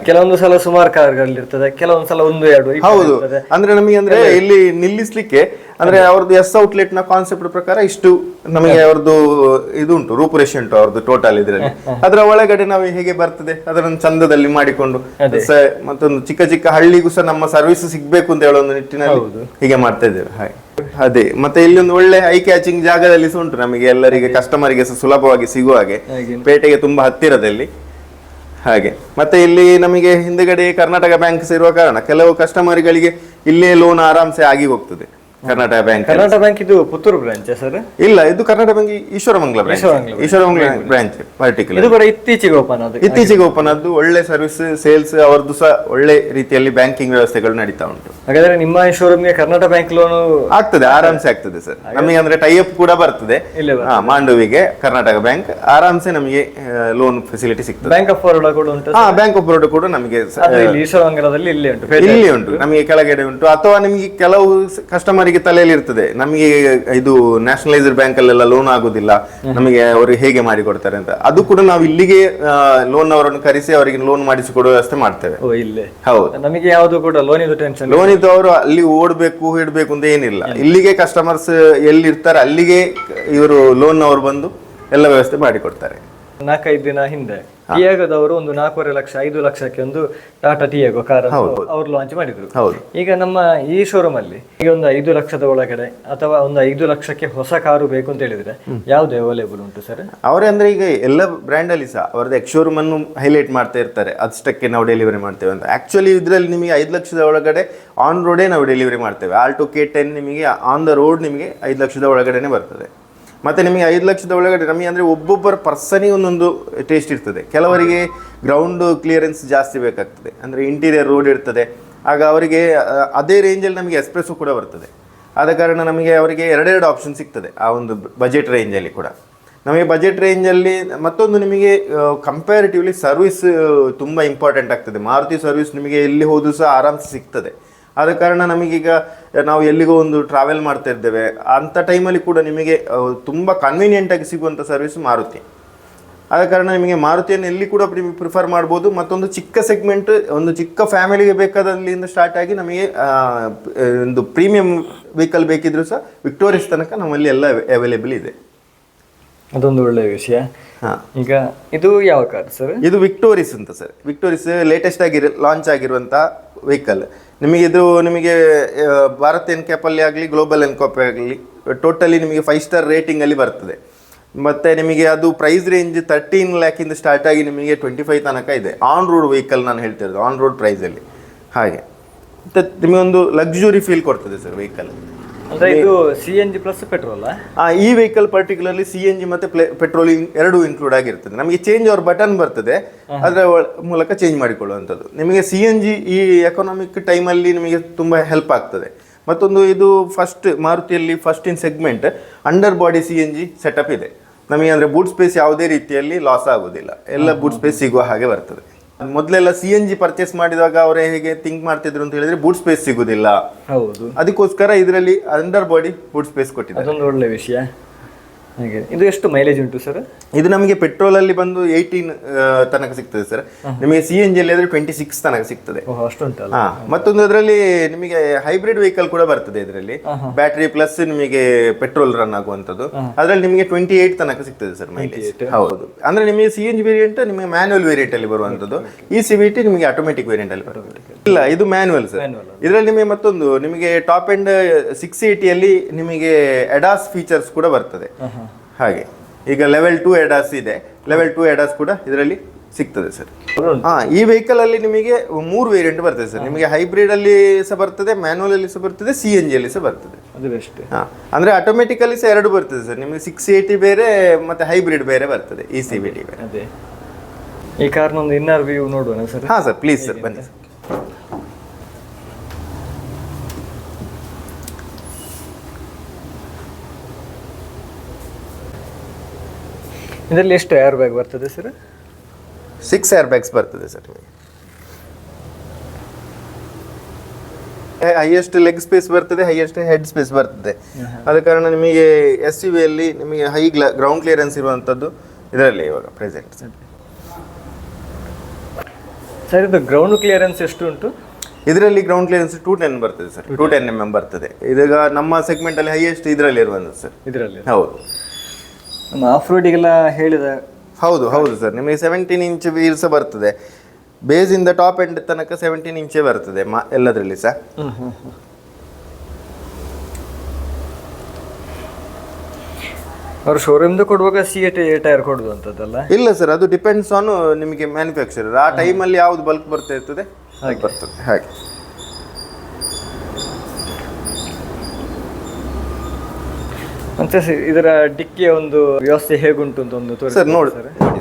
Speaker 1: ಕೆಲವೊಂದು ಸಲ ಸುಮಾರು ಕಾರ್ಗಳಿರ್ತದೆ, ಕೆಲವೊಂದು ಸಲ ಒಂದು ಎರಡು.
Speaker 2: ಹೌದು, ಅಂದ್ರೆ ನಮಗೆ ಅಂದ್ರೆ ಇಲ್ಲಿ ನಿಲ್ಲಿಸ್ಲಿಕ್ಕೆ ಅಂದ್ರೆ ಅವ್ರದ್ದು ಎಸ್ ಔಟ್ಲೆಟ್ ನ ಕಾನ್ಸೆಪ್ಟ್ ಪ್ರಕಾರ ಇಷ್ಟು ನಮಗೆ ಅವ್ರದ್ದು ಇದು ಉಂಟು, ರೂಪುರೇಷೆ ಉಂಟು ಅವ್ರದ್ದು ಟೋಟಲ್ ಇದ್ರಲ್ಲಿ. ಅದರ ಒಳಗಡೆ ನಾವು ಹೇಗೆ ಬರ್ತದೆ ಅದನ್ನು ಚಂದದಲ್ಲಿ ಮಾಡಿಕೊಂಡು ಮತ್ತೊಂದು ಚಿಕ್ಕ ಚಿಕ್ಕ ಹಳ್ಳಿಗೂ ಸಹ ನಮ್ಮ ಸರ್ವಿಸ್ ಸಿಗ್ಬೇಕು ಅಂತ ಹೇಳೋ ಒಂದು ನಿಟ್ಟಿನಲ್ಲಿ ಹೀಗೆ ಮಾಡ್ತಾ ಇದ್ದೇವೆ. ಹಾಗೆ ಅದೇ ಮತ್ತೆ ಇಲ್ಲಿ ಒಂದು ಒಳ್ಳೆ ಐ ಕ್ಯಾಚಿಂಗ್ ಜಾಗದಲ್ಲಿ ಸಹ ಉಂಟು ನಮಗೆ, ಎಲ್ಲರಿಗೆ ಕಸ್ಟಮರ್ಗೆ ಸಹ ಸುಲಭವಾಗಿ ಸಿಗುವ ಹಾಗೆ, ಪೇಟೆಗೆ ತುಂಬಾ ಹತ್ತಿರದಲ್ಲಿ. ಹಾಗೆ ಮತ್ತೆ ಇಲ್ಲಿ ನಮಗೆ ಹಿಂದೆಗಡೆ ಕರ್ನಾಟಕ ಬ್ಯಾಂಕ್ ಇರುವ ಕಾರಣ ಕೆಲವು ಕಸ್ಟಮರ್ಗಳಿಗೆ ಇಲ್ಲೇ ಲೋನ್ ಆರಾಮ್ಸೆ ಆಗಿ ಹೋಗ್ತದೆ. ಕರ್ನಾಟಕ ಬ್ಯಾಂಕ್
Speaker 1: ಇದು ಪುತ್ತೂರು ಬ್ರಾಂಚ್ ಸರ್?
Speaker 2: ಇಲ್ಲ, ಇದು Karnataka bank Ishwaramangala branch particular.
Speaker 1: ಇದು ಕೂಡ ಇತ್ತೀಚೆಗೆ ಓಪನ್ ಆದ್ದು ಒಳ್ಳೆ
Speaker 2: ಸರ್ವಿಸ್ ಸೇಲ್ಸ್ ಅವರದ್ದು ಸಹ ಒಳ್ಳೆ ರೀತಿಯಲ್ಲಿ ಬ್ಯಾಂಕಿಂಗ್ ವ್ಯವಸ್ಥೆಗಳು ನಡೀತಾ ಉಂಟು.
Speaker 1: ಹಾಗಾದ್ರೆ ನಿಮ್ಮ ಶೋರೂಮ್ಗೆ ಕರ್ನಾಟಕ ಬ್ಯಾಂಕ್ ಲೋನ್
Speaker 2: ಆಗ್ತದೆ, ಆರಾಮ್ಸೆ ಆಗ್ತದೆ ಸರ್. ನಮಗೆ ಅಂದ್ರೆ ಟೈ ಅಪ್ ಕೂಡ ಬರ್ತದೆ ಮಾಂಡವಿಗೆ, ಕರ್ನಾಟಕ ಬ್ಯಾಂಕ್ ಆರಾಮ್ಸೆ ನಮಗೆ ಲೋನ್ ಫೆಸಿಲಿಟಿ ಸಿಗ್ತದೆ.
Speaker 1: ಬ್ಯಾಂಕ್ ಆಫ್ ಬರೋಡಾ ಕೂಡ ಉಂಟು.
Speaker 2: ಬ್ಯಾಂಕ್ ಆಫ್ ಬರೋಡಾ ಕೂಡ ನಮಗೆ
Speaker 1: ಈಶ್ವರಂಗಲದಲ್ಲಿ
Speaker 2: ಇಲ್ಲಿ ಉಂಟು, ನಮಗೆ ಕೆಳಗಡೆ ಉಂಟು. ಅಥವಾ ನಿಮಗೆ ಕೆಲವು ಕಸ್ಟಮರ್ ತಲೆಯಲ್ಲಿ ಇರ್ತದೆ, ನಮಗೆ ಇದು ನ್ಯಾಷನಲೈಸ್ಡ್ ಬ್ಯಾಂಕ್ ಅಲ್ಲೆಲ್ಲ ಲೋನ್ ಆಗುದಿಲ್ಲ, ನಮಗೆ ಅವರು ಹೇಗೆ ಮಾಡಿ ಕೊಡ್ತಾರೆ ಅಂತ. ಅದು ಕೂಡ ನಾವು ಇಲ್ಲಿಗೆ ಲೋನ್ ಅವರನ್ನು ಕರೆಸಿ ಅವರಿಗೆ ಲೋನ್ ಮಾಡಿಸಿಕೊಡುವ ವ್ಯವಸ್ಥೆ ಮಾಡ್ತೇವೆ.
Speaker 1: ಹೌದು, ನಮಗೆ ಯಾವುದು ಕೂಡ ಲೋನ್ ಇದು ಟೆನ್ಷನ್.
Speaker 2: ಲೋನ್ ಇದ್ದು ಅವರು ಅಲ್ಲಿ ಓಡ್ಬೇಕು ಇಡ್ಬೇಕು ಅಂತ ಏನಿಲ್ಲ, ಇಲ್ಲಿಗೆ ಕಸ್ಟಮರ್ಸ್ ಎಲ್ಲಿ ಇರ್ತಾರೆ ಅಲ್ಲಿಗೆ ಇವರು ಲೋನ್ ಅವರು ಬಂದು ಎಲ್ಲ ವ್ಯವಸ್ಥೆ ಮಾಡಿಕೊಡ್ತಾರೆ.
Speaker 1: 4-5 ದಿನ ಹಿಂದೆ ಟಿಯಾಗೋದವರು ಒಂದು 4.5 ಲಕ್ಷ 5 ಲಕ್ಷಕ್ಕೆ ಒಂದು ಟಾಟಾ ಟಿಯಾಗೋ ಕಾರ್ ಅವರು ಲಾಂಚ್ ಮಾಡಿದ್ರು. ಈಗ ನಮ್ಮ ಈ ಶೋರೂಮ್ ಅಲ್ಲಿ ಈಗ ಒಂದು 5 ಲಕ್ಷದ ಒಳಗಡೆ ಅಥವಾ ಒಂದು 5 ಲಕ್ಷಕ್ಕೆ ಹೊಸ ಕಾರು ಬೇಕು ಅಂತ ಹೇಳಿದ್ರೆ ಯಾವ್ದು ಅವೈಲೇಬಲ್ ಉಂಟು ಸರ್?
Speaker 2: ಅವರೇ ಅಂದ್ರೆ ಈಗ ಎಲ್ಲ ಬ್ರ್ಯಾಂಡ್ ಅಲ್ಲಿ ಸಹ ಅವರದ್ದು ಎಕ್ಸ್ ಶೋರೂಮ್ ಅನ್ನು ಹೈಲೈಟ್ ಮಾಡ್ತಾ ಇರ್ತಾರೆ, ಅಷ್ಟಕ್ಕೆ ನಾವು ಡೆಲಿವರಿ ಮಾಡ್ತೇವೆ ಅಂತ. ಆಕ್ಚುಲಿ ಇದರಲ್ಲಿ ನಿಮಗೆ 5 ಲಕ್ಷದ ಒಳಗಡೆ ಆನ್ ರೋಡೇ ನಾವು ಡೆಲಿವರಿ ಮಾಡ್ತೇವೆ. ಆಲ್ಟೋ K10 ನಿಮಗೆ ಆನ್ ದ ರೋಡ್ ನಿಮಗೆ 5 ಲಕ್ಷದ ಒಳಗಡೆನೆ ಬರ್ತದೆ. ಮತ್ತೆ ನಿಮಗೆ 5 ಲಕ್ಷದ ಒಳಗಡೆ ನಮಗೆ ಅಂದರೆ ಒಬ್ಬೊಬ್ಬರ ಪರ್ಸನಿಗೆ ಒಂದೊಂದು ಟೇಸ್ಟ್ ಇರ್ತದೆ. ಕೆಲವರಿಗೆ ಗ್ರೌಂಡ್ ಕ್ಲಿಯರೆನ್ಸ್ ಜಾಸ್ತಿ ಬೇಕಾಗ್ತದೆ, ಅಂದರೆ ಇಂಟೀರಿಯರ್ ರೋಡ್ ಇರ್ತದೆ, ಆಗ ಅವರಿಗೆ ಅದೇ ರೇಂಜಲ್ಲಿ ನಮಗೆ ಎಕ್ಸ್ಪ್ರೆಸ್ಸು ಕೂಡ ಬರ್ತದೆ. ಆದ ಕಾರಣ ನಮಗೆ ಅವರಿಗೆ ಎರಡೆರಡು ಆಪ್ಷನ್ ಸಿಗ್ತದೆ ಆ ಒಂದು ಬಜೆಟ್ ರೇಂಜಲ್ಲಿ ಕೂಡ. ನಮಗೆ ಬಜೆಟ್ ರೇಂಜಲ್ಲಿ ಮತ್ತೊಂದು ನಿಮಗೆ ಕಂಪ್ಯಾರಿಟಿವ್ಲಿ ಸರ್ವಿಸ್ ತುಂಬ ಇಂಪಾರ್ಟೆಂಟ್ ಆಗ್ತದೆ. ಮಾರುತಿ ಸರ್ವಿಸ್ ನಿಮಗೆ ಎಲ್ಲಿ ಹೋದರೂ ಸಹ ಆರಾಮ್ಸೆ ಸಿಗ್ತದೆ. ಆದ ಕಾರಣ ನಮಗೀಗ ನಾವು ಎಲ್ಲಿಗೋ ಒಂದು ಟ್ರಾವೆಲ್ ಮಾಡ್ತಾ ಇದ್ದೇವೆ ಅಂಥ ಟೈಮಲ್ಲಿ ಕೂಡ ನಿಮಗೆ ತುಂಬ ಕನ್ವೀನಿಯೆಂಟಾಗಿ ಸಿಗುವಂಥ ಸರ್ವಿಸ್ ಮಾರುತಿ. ಆದ ಕಾರಣ ನಿಮಗೆ ಮಾರುತಿಯನ್ನು ಎಲ್ಲಿ ಕೂಡ ಪ್ರಿಫರ್ ಮಾಡ್ಬೋದು. ಮತ್ತೊಂದು ಚಿಕ್ಕ ಸೆಗ್ಮೆಂಟ್, ಒಂದು ಚಿಕ್ಕ ಫ್ಯಾಮಿಲಿಗೆ ಬೇಕಾದಲ್ಲಿಂದ ಸ್ಟಾರ್ಟ್ ಆಗಿ ನಮಗೆ ಒಂದು ಪ್ರೀಮಿಯಂ ವೆಹಿಕಲ್ ಬೇಕಿದ್ರೂ ಸಹ ವಿಕ್ಟೋರಿಯಸ್ ತನಕ ನಮ್ಮಲ್ಲಿ ಎಲ್ಲ ಅವೈಲೇಬಲ್ ಇದೆ.
Speaker 1: ಅದೊಂದು ಒಳ್ಳೆಯ ವಿಷಯ. ಈಗ ಇದು ಯಾವ ಕಾರ್ ಸರ್?
Speaker 2: ಇದು ವಿಕ್ಟೋರಿಯಸ್ ಅಂತ ಸರ್. ವಿಕ್ಟೋರಿಯಸ್ ಲೇಟೆಸ್ಟ್ ಆಗಿ ಲಾಂಚ್ ಆಗಿರುವಂಥ ವೆಹಿಕಲ್. ನಿಮಗೆ ಭಾರತ್ ಎನ್ಕ್ಯಾಪಲ್ಲಿ ಆಗಲಿ ಗ್ಲೋಬಲ್ ಎನ್ಕ್ಯಾಪ್ ಆಗಲಿ ಟೋಟಲಿ ನಿಮಗೆ 5 ಸ್ಟಾರ್ ರೇಟಿಂಗಲ್ಲಿ ಬರ್ತದೆ. ಮತ್ತು ನಿಮಗೆ ಅದು ಪ್ರೈಸ್ ರೇಂಜ್ 13 ಲ್ಯಾಕಿಂದ ಸ್ಟಾರ್ಟ್ ಆಗಿ ನಿಮಗೆ 25 ತನಕ ಇದೆ. ಆನ್ ರೋಡ್ ವೆಹಿಕಲ್ ನಾನು ಹೇಳ್ತಿರೋದು, ಆನ್ ರೋಡ್ ಪ್ರೈಸಲ್ಲಿ. ಹಾಗೆ ಮತ್ತು ನಿಮಗೊಂದು ಲಕ್ಸುರಿ ಫೀಲ್ ಕೊಡ್ತದೆ ಸರ್ ವೆಹಿಕಲ್.
Speaker 1: ಅಂದ್ರೆ ಇದು CNG ಪ್ಲಸ್ ಪೆಟ್ರೋಲ್.
Speaker 2: ಈ ವೆಹಿಕಲ್ ಪರ್ಟಿಕ್ಯುಲರ್ಲಿ CNG ಮತ್ತೆ ಪೆಟ್ರೋಲ್ ಎರಡು ಇನ್ಕ್ಲೂಡ್ ಆಗಿರ್ತದೆ. ನಮಗೆ ಚೇಂಜ್ ಅವರ್ ಬಟನ್ ಬರ್ತದೆ, ಅದರ ಮೂಲಕ ಚೇಂಜ್ ಮಾಡಿಕೊಳ್ಳುವಂಥದ್ದು. ನಿಮಗೆ CNG ಈ ಎಕನಾಮಿಕ್ ಟೈಮಲ್ಲಿ ನಿಮಗೆ ತುಂಬ ಹೆಲ್ಪ್ ಆಗ್ತದೆ. ಮತ್ತೊಂದು ಇದು ಮಾರುತಿಯಲ್ಲಿ first in segment under body CNG setup ಇದೆ. ನಮಗೆ ಅಂದರೆ ಬೂಟ್ ಸ್ಪೇಸ್ ಯಾವುದೇ ರೀತಿಯಲ್ಲಿ ಲಾಸ್ ಆಗೋದಿಲ್ಲ, ಎಲ್ಲ ಬೂಟ್ ಸ್ಪೇಸ್ ಸಿಗುವ ಹಾಗೆ ಬರ್ತದೆ. ಮೊದಲೆಲ್ಲ CNG ಪರ್ಚೇಸ್ ಮಾಡಿದಾಗ ಅವರೇ ಹೇಗೆ ಥಿಂಕ್ ಮಾಡ್ತಿದ್ರು ಅಂತ ಹೇಳಿದ್ರೆ ಬೂಟ್ ಸ್ಪೇಸ್ ಸಿಗುದಿಲ್ಲ.
Speaker 1: ಹೌದು,
Speaker 2: ಅದಕ್ಕೋಸ್ಕರ ಇದರಲ್ಲಿ ಅಂಡರ್ ಬಾಡಿ ಬೂಟ್ ಸ್ಪೇಸ್ ಕೊಟ್ಟಿದ್ದಾರೆ.
Speaker 1: ಅದೊಂದು ಒಳ್ಳೆ ವಿಷಯ. ಹಾಗೆ ಇದು ಎಷ್ಟು ಮೈಲೇಜ್ ಉಂಟು ಸರ್?
Speaker 2: ಇದು ನಮಗೆ ಪೆಟ್ರೋಲ್ ಅಲ್ಲಿ ಬಂದು 18 ತನಕ ಸಿಗ್ತದೆ ಸರ್. ನಿಮಗೆ CNG ಅಲ್ಲಿ ಆದ್ರೆ 26 ತನಕ ಸಿಗ್ತದೆ.
Speaker 1: ಅಷ್ಟು ಉಂಟಲ್ಲ.
Speaker 2: ಮತ್ತೊಂದು ಅದರಲ್ಲಿ ನಿಮಗೆ ಹೈಬ್ರಿಡ್ ವೆಹಿಕಲ್ ಕೂಡ ಬರ್ತದೆ. ಇದರಲ್ಲಿ ಬ್ಯಾಟರಿ ಪ್ಲಸ್ ನಿಮಗೆ ಪೆಟ್ರೋಲ್ ರನ್ ಆಗುವಂತದ್ದು. ಅದರಲ್ಲಿ ನಿಮಗೆ 28 ತನಕ ಸಿಗ್ತದೆ ಸರ್ ಮೈಲೇಜ್. ಹೌದು, ಅಂದ್ರೆ ನಿಮಗೆ CNG ವೇರಿಯಂಟ್ ನಿಮಗೆ ಮ್ಯಾನ್ಯುವಲ್ ವೇರಿಯಂಟ್ ಅಲ್ಲಿ ಬರುವಂತದ್ದು. ಈ CVT ನಿಮಗೆ ಆಟೋಮೆಟಿಕ್ ವೇರಿಯಂಟ್ ಅಲ್ಲಿ ಬರ್ತದೆ. ಇಲ್ಲ, ಇದು ಮ್ಯಾನ್ಯುವಲ್ ಸರ್. ಇದರಲ್ಲಿ ನಿಮಗೆ ಮತ್ತೊಂದು ನಿಮಗೆ ಟಾಪ್ ಎಂಡ್ 680 ಅಲ್ಲಿ ನಿಮಗೆ ಅಡಾಸ್ ಫೀಚರ್ಸ್ ಕೂಡ ಬರ್ತದೆ. ಹಾಗೆ ಈಗ ಲೆವೆಲ್ 2 ಎಡಾಸ್ ಇದೆ, ಲೆವೆಲ್ 2 ಎಡಾಸ್ ಕೂಡ ಇದರಲ್ಲಿ ಸಿಗ್ತದೆ ಸರ್. ಈ ವೆಹಿಕಲ್ ಅಲ್ಲಿ ನಿಮಗೆ 3 ವೇರಿಯಂಟ್ ಬರ್ತದೆ ಸರ್. ನಿಮಗೆ ಹೈಬ್ರಿಡ್ ಅಲ್ಲಿ ಸಹ ಬರ್ತದೆ, ಮ್ಯಾನ್ಯುವಲ್ ಅಲ್ಲಿ ಸಹ ಬರ್ತದೆ, CNG ಅಲ್ಲಿ ಸಹ ಬರ್ತದೆ. ಅಂದ್ರೆ ಆಟೋಮೆಟಿಕ್ ಅಲ್ಲಿ ಸಹ 2 ಬರ್ತದೆ ಸರ್. ನಿಮಗೆ 680 ಬೇರೆ ಮತ್ತೆ ಹೈಬ್ರಿಡ್ ಬೇರೆ ಬರ್ತದೆ, ಈ CVT ಬೇರೆ.
Speaker 1: ಅದೇ ಈ ಕಾರ್ನ ಒಂದು ಇನ್ನರ್ ವ್ಯೂ ನೋಡುವ ಸರ್.
Speaker 2: ಹಾ ಸರ್, ಪ್ಲೀಸ್ ಸರ್, ಬನ್ನಿ ಸರ್.
Speaker 1: ಇದರಲ್ಲಿ ಎಷ್ಟು ಏರ್ ಬ್ಯಾಗ್ ಬರ್ತದೆ ಸರ್?
Speaker 2: 6 ಏರ್ ಬ್ಯಾಗ್ಸ್ ಬರ್ತದೆ ಸರ್. ಹೈಯೆಸ್ಟ್ ಲೆಗ್ ಸ್ಪೇಸ್ ಬರ್ತದೆ, ಹೈಯೆಸ್ಟ್ ಹೆಡ್ ಸ್ಪೇಸ್ ಬರ್ತದೆ. ಆದ ಕಾರಣ ನಿಮಗೆ SUV ಅಲ್ಲಿ ನಿಮಗೆ ಹೈ ಗ್ರೌಂಡ್ ಕ್ಲಿಯರೆನ್ಸ್ ಇರುವಂತದ್ದು ಇದರಲ್ಲಿ ಇವಾಗ ಪ್ರೆಸೆಂಟ್ ಸರ್.
Speaker 1: ಸರ್ ಇದು ಗ್ರೌಂಡ್ ಕ್ಲಿಯರೆನ್ಸ್ ಎಷ್ಟು ಉಂಟು?
Speaker 2: ಇದರಲ್ಲಿ ಗ್ರೌಂಡ್ ಕ್ಲಿಯರೆನ್ಸ್ 210 ಬರ್ತದೆ ಸರ್. 210 mm ಬರ್ತದೆ. ಇದೀಗ ನಮ್ಮ ಸೆಗ್ಮೆಂಟ್ ಅಲ್ಲಿ ಹೈಯೆಸ್ಟ್ ಇದರಲ್ಲಿ ಇರುವಂತದ್ದು ಸರ್.
Speaker 1: ಇದರಲ್ಲಿ
Speaker 2: ಹೌದು,
Speaker 1: ನಮ್ಮ ಆಫ್ ರೋಡಿಗೆಲ್ಲ ಹೇಳಿದ.
Speaker 2: ಹೌದು ಹೌದು ಸರ್. ನಿಮಗೆ 17 ಇಂಚ್ ವೀಲ್ಸ್ ಬರ್ತದೆ. ಬೇಸ್ ಇಂದ ಟಾಪ್ ಎಂಡ್ ತನಕ 17 ಇಂಚೇ ಬರ್ತದೆ ಎಲ್ಲದರಲ್ಲಿ ಸಹ.
Speaker 1: ಅವರು ಶೋರೂಮ್ದು ಕೊಡುವಾಗ C8 ಟೈರ್ ಕೊಡುದು ಅಂತದಲ್ಲ?
Speaker 2: ಇಲ್ಲ ಸರ್, ಅದು ಡಿಪೆಂಡ್ಸ್ ಆನ್ ನಿಮಗೆ ಮ್ಯಾನುಫ್ಯಾಕ್ಚರರ್. ಆ ಟೈಮಲ್ಲಿ ಯಾವ್ದು ಬಲ್ಕ್ ಬರ್ತಾ ಇರ್ತದೆ ಬರ್ತದೆ ಹಾಗೆ.
Speaker 1: ಮತ್ತೆ ಇದರ ಡಿಕ್ಕಿಯ ಒಂದು ವ್ಯವಸ್ಥೆ ಹೇಗುಂಟು ಅಂತ ಒಂದು ತೋರಿಸಿ
Speaker 2: ಸರ್. ನೋಡಿ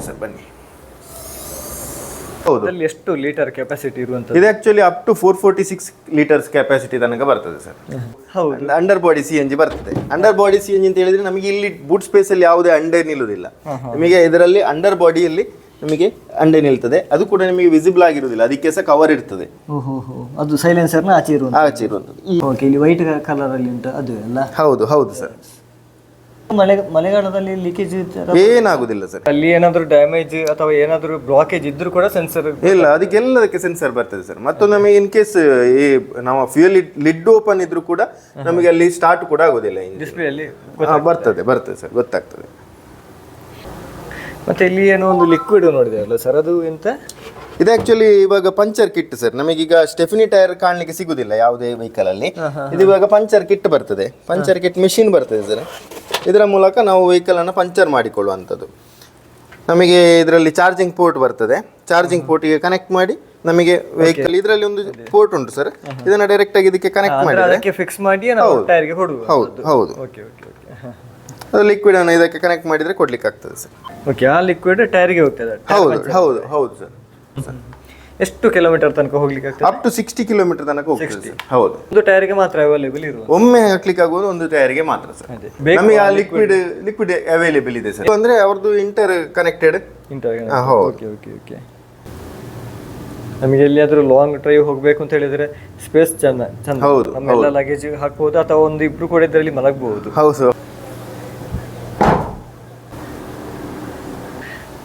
Speaker 2: ಸರ್, ಬನ್ನಿ. ಹೌದು,
Speaker 1: ಇದರಲ್ಲಿ ಎಷ್ಟು ಲೀಟರ್ ಕೆಪಾಸಿಟಿ ಇರುವಂತದ್ದು?
Speaker 2: ಇದು actually up to 446 litres capacity ತನಕ ಬರ್ತದೆ ಸರ್.
Speaker 1: ಹೌದು,
Speaker 2: ಅಂಡರ್ ಬಾಡಿ CNG ಬರ್ತದೆ. ಅಂಡರ್ ಬಾಡಿ CNG ಅಂತ ಹೇಳಿದ್ರೆ ನಮಗೆ ಇಲ್ಲಿ ಬೂಟ್ ಸ್ಪೇಸ್ ಅಲ್ಲಿ ಯಾವುದೇ ಅಂಡೆ ನಿಲ್ಲುವುದಿಲ್ಲ. ನಿಮಗೆ ಇದರಲ್ಲಿ ಅಂಡರ್ ಬಾಡಿಯಲ್ಲಿ ನಿಮಗೆ ಅಂಡೆ ನಿಲ್ತದೆ. ಅದು ಕೂಡ ನಿಮಗೆ ವಿಸಿಬಲ್ ಆಗಿರುವುದಿಲ್ಲ, ಅದಕ್ಕೆ ಸಹ ಕವರ್ ಇರ್ತದೆ.
Speaker 1: ಅದು ಸೈಲೆನ್ಸರ್ನ ಆಚೆ
Speaker 2: ಇರುವಂತದ್ದು.
Speaker 1: ಓಕೆ, ಇಲ್ಲಿ ವೈಟ್ ಕಲರ್ ಅಲ್ಲಿ ಉಂಟು ಅದು ಎಲ್ಲ?
Speaker 2: ಹೌದು ಹೌದು ಸರ್.
Speaker 1: ಮಳೆಗಾಲದಲ್ಲಿ ಲೀಕೇಜ್
Speaker 2: ಏನಾಗುದಿಲ್ಲ ಸರ್.
Speaker 1: ಅಲ್ಲಿ ಏನಾದ್ರು ಡ್ಯಾಮೇಜ್ ಅಥವಾ ಏನಾದ್ರು ಬ್ಲಾಕೇಜ್ ಇದ್ರೂ ಕೂಡ ಸೆನ್ಸರ್
Speaker 2: ಇಲ್ಲ, ಅದಕ್ಕೆಲ್ಲದಕ್ಕೆ ಸೆನ್ಸರ್ ಬರ್ತದೆ ಸರ್. ಮತ್ತು ನಮಗೆ ಇನ್ ಕೇಸ್ ಈ ನಾವು ಫ್ಯೂಯಲ್ ಲಿಡ್ ಓಪನ್ ಇದ್ರೂ ಕೂಡ ನಮಗೆ ಅಲ್ಲಿ ಸ್ಟಾರ್ಟ್ ಕೂಡ ಆಗೋದಿಲ್ಲ.
Speaker 1: ಡಿಸ್ಪ್ಲೇ ಅಲ್ಲಿ
Speaker 2: ಬರ್ತದೆ ಸರ್, ಗೊತ್ತಾಗ್ತದೆ.
Speaker 1: ಮತ್ತೆ ಇಲ್ಲಿ ಏನೋ ಒಂದು ಲಿಕ್ವಿಡ್ ನೋಡಿದೆಯಲ್ಲ ಸರ್, ಅದು ಎಂತ?
Speaker 2: ಇದು ಆಕ್ಚುಲಿ ಇವಾಗ ಪಂಚರ್ ಕಿಟ್ ಸರ್. ನಮಗೀಗ ಸ್ಟೆಫಿನಿ ಟೈರ್ ಕಾಣಲಿಕ್ಕೆ ಸಿಗುದಿಲ್ಲ ಯಾವುದೇ ವೆಹಿಕಲ್ ಅಲ್ಲಿ. ಇದು ಇವಾಗ ಪಂಚರ್ ಕಿಟ್ ಬರ್ತದೆ. ಪಂಚರ್ ಕಿಟ್ ಮಿಷಿನ್ ಬರ್ತದೆ ಸರ್. ಇದರ ಮೂಲಕ ನಾವು ವೆಹಿಕಲ್ ಅನ್ನು ಪಂಚರ್ ಮಾಡಿಕೊಳ್ಳುವಂಥದ್ದು. ನಮಗೆ ಇದರಲ್ಲಿ ಚಾರ್ಜಿಂಗ್ ಪೋರ್ಟ್ ಬರ್ತದೆ. ಚಾರ್ಜಿಂಗ್ ಪೋರ್ಟಿಗೆ ಕನೆಕ್ಟ್ ಮಾಡಿ ನಮಗೆ ವೆಹಿಕಲ್ ಇದರಲ್ಲಿ ಒಂದು ಪೋರ್ಟ್ ಉಂಟು ಸರ್. ಇದನ್ನ ಡೈರೆಕ್ಟ್ ಆಗಿ ಇದಕ್ಕೆ ಕನೆಕ್ಟ್ ಮಾಡಿ
Speaker 1: ಫಿಕ್ಸ್ ಮಾಡಿ ನಾವು ಟೈರ್ಗೆ ಕೊಡುವ.
Speaker 2: ಹೌದು ಹೌದು.
Speaker 1: Okay okay okay.
Speaker 2: ಅದು ಲಿಕ್ವಿಡ್ ಅನ್ನು ಇದಕ್ಕೆ ಕನೆಕ್ಟ್ ಮಾಡಿದ್ರೆ ಕೊಡ್ಲಿಕ್ಕೆ ಆಗ್ತದೆ ಸರ್.
Speaker 1: ಓಕೆ, ಆ ಲಿಕ್ವಿಡ್ ಟೈರ್ಗೆ ಹೋಗ್ತದೆ?
Speaker 2: ಹೌದು ಹೌದು ಹೌದು ಸರ್.
Speaker 1: ಎಷ್ಟು ಕಿಲೋಮೀಟರ್ ತನಕ ಹೋಗ್ಲಿಕ್ಕೆ ಆಗ್ತದೆ?
Speaker 2: ಅಪ್ ಟು 60 ಕಿಲೋಮೀಟರ್ ತನಕ ಹೋಗ್ತದೆ. ಹೌದು,
Speaker 1: ಒಂದು ಟೈರ್ಗೆ ಮಾತ್ರ ಅವೈಲೇಬಲ್ ಇರುವ?
Speaker 2: ಒಮ್ಮೆ ಹಾಕ್ಲಿಕ್ಕೆ ಆಗೋದು ಒಂದು ಟೈರ್ಗೆ ಮಾತ್ರ ಸರ್. ನಮಗೆ ಆ ಲಿಕ್ವಿಡ್ ಅವೈಲೇಬಲ್ ಇದೆ ಸರ್. ಅಂದ್ರೆ ಅವ್ರದ್ದು inter connected.
Speaker 1: Okay okay okay. ನಮಗೆ ಎಲ್ಲಿಯಾದ್ರೂ ಲಾಂಗ್ ಡ್ರೈವ್ ಹೋಗ್ಬೇಕು ಅಂತ ಹೇಳಿದ್ರೆ ಸ್ಪೇಸ್ ಚಂದ.
Speaker 2: ಹೌದು,
Speaker 1: ನಮ್ಮೆಲ್ಲ ಲಗೇಜ್ ಹಾಕ್ಬಹುದು ಅಥವಾ ಒಂದು ಇಬ್ರು ಕೂಡ ಇದರಲ್ಲಿ ಮಲಗಬಹುದು.
Speaker 2: ಹೌದು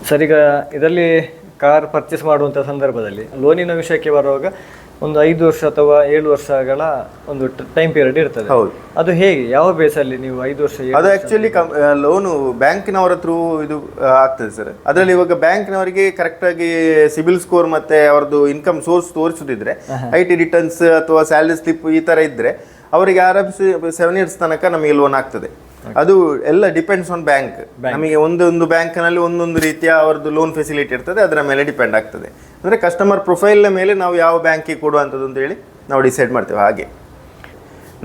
Speaker 1: ಸರ್, ಈಗ ಇದರಲ್ಲಿ ಕಾರ್ ಪರ್ಚೇಸ್ ಮಾಡುವಂಥ ಸಂದರ್ಭದಲ್ಲಿ ಲೋನಿನ ವಿಷಯಕ್ಕೆ ಬರುವಾಗ ಒಂದು 5 ವರ್ಷ ಅಥವಾ 7 ವರ್ಷಗಳ ಒಂದು ಟೈಮ್ ಪೀರಿಯಡ್ ಇರ್ತದೆ.
Speaker 2: ಹೌದು,
Speaker 1: ಅದು ಹೇಗೆ, ಯಾವ ಬೇಸಲ್ಲಿ ನೀವು 5 ವರ್ಷ?
Speaker 2: ಅದು ಆಕ್ಚುಲಿ ಲೋನು ಬ್ಯಾಂಕಿನವರ ಥ್ರೂ ಇದು ಆಗ್ತದೆ ಸರ್. ಅದರಲ್ಲಿ ಇವಾಗ ಬ್ಯಾಂಕ್ನವರಿಗೆ ಕರೆಕ್ಟ್ ಆಗಿ ಸಿಬಿಲ್ ಸ್ಕೋರ್ ಮತ್ತೆ ಅವರದ್ದು ಇನ್ಕಮ್ ಸೋರ್ಸ್ ತೋರಿಸುತ್ತಿದ್ರೆ, IT ರಿಟರ್ನ್ಸ್ ಅಥವಾ ಸ್ಯಾಲರಿ ಸ್ಲಿಪ್ ಈ ತರ ಇದ್ರೆ ಅವರಿಗೆ ಆರಾಮ್ಸೆ 7 ಇಯರ್ಸ್ ತನಕ ನಮಗೆ ಲೋನ್ ಆಗ್ತದೆ. ಅದು ಎಲ್ಲ ಡಿಪೆಂಡ್ಸ್ ಆನ್ ಬ್ಯಾಂಕ್. ನಮಗೆ ಒಂದೊಂದು ಬ್ಯಾಂಕ್ನಲ್ಲಿ ಒಂದೊಂದು ರೀತಿಯ ಅವರದ್ದು ಲೋನ್ ಫೆಸಿಲಿಟಿ ಇರ್ತದೆ, ಅದರ ಮೇಲೆ ಡಿಪೆಂಡ್ ಆಗ್ತದೆ. ಅಂದರೆ ಕಸ್ಟಮರ್ ಪ್ರೊಫೈಲ್ನ ಮೇಲೆ ನಾವು ಯಾವ ಬ್ಯಾಂಕಿಗೆ ಕೊಡುವಂಥದ್ದು ಅಂತ ಹೇಳಿ ನಾವು ಡಿಸೈಡ್ ಮಾಡ್ತೇವೆ. ಹಾಗೆ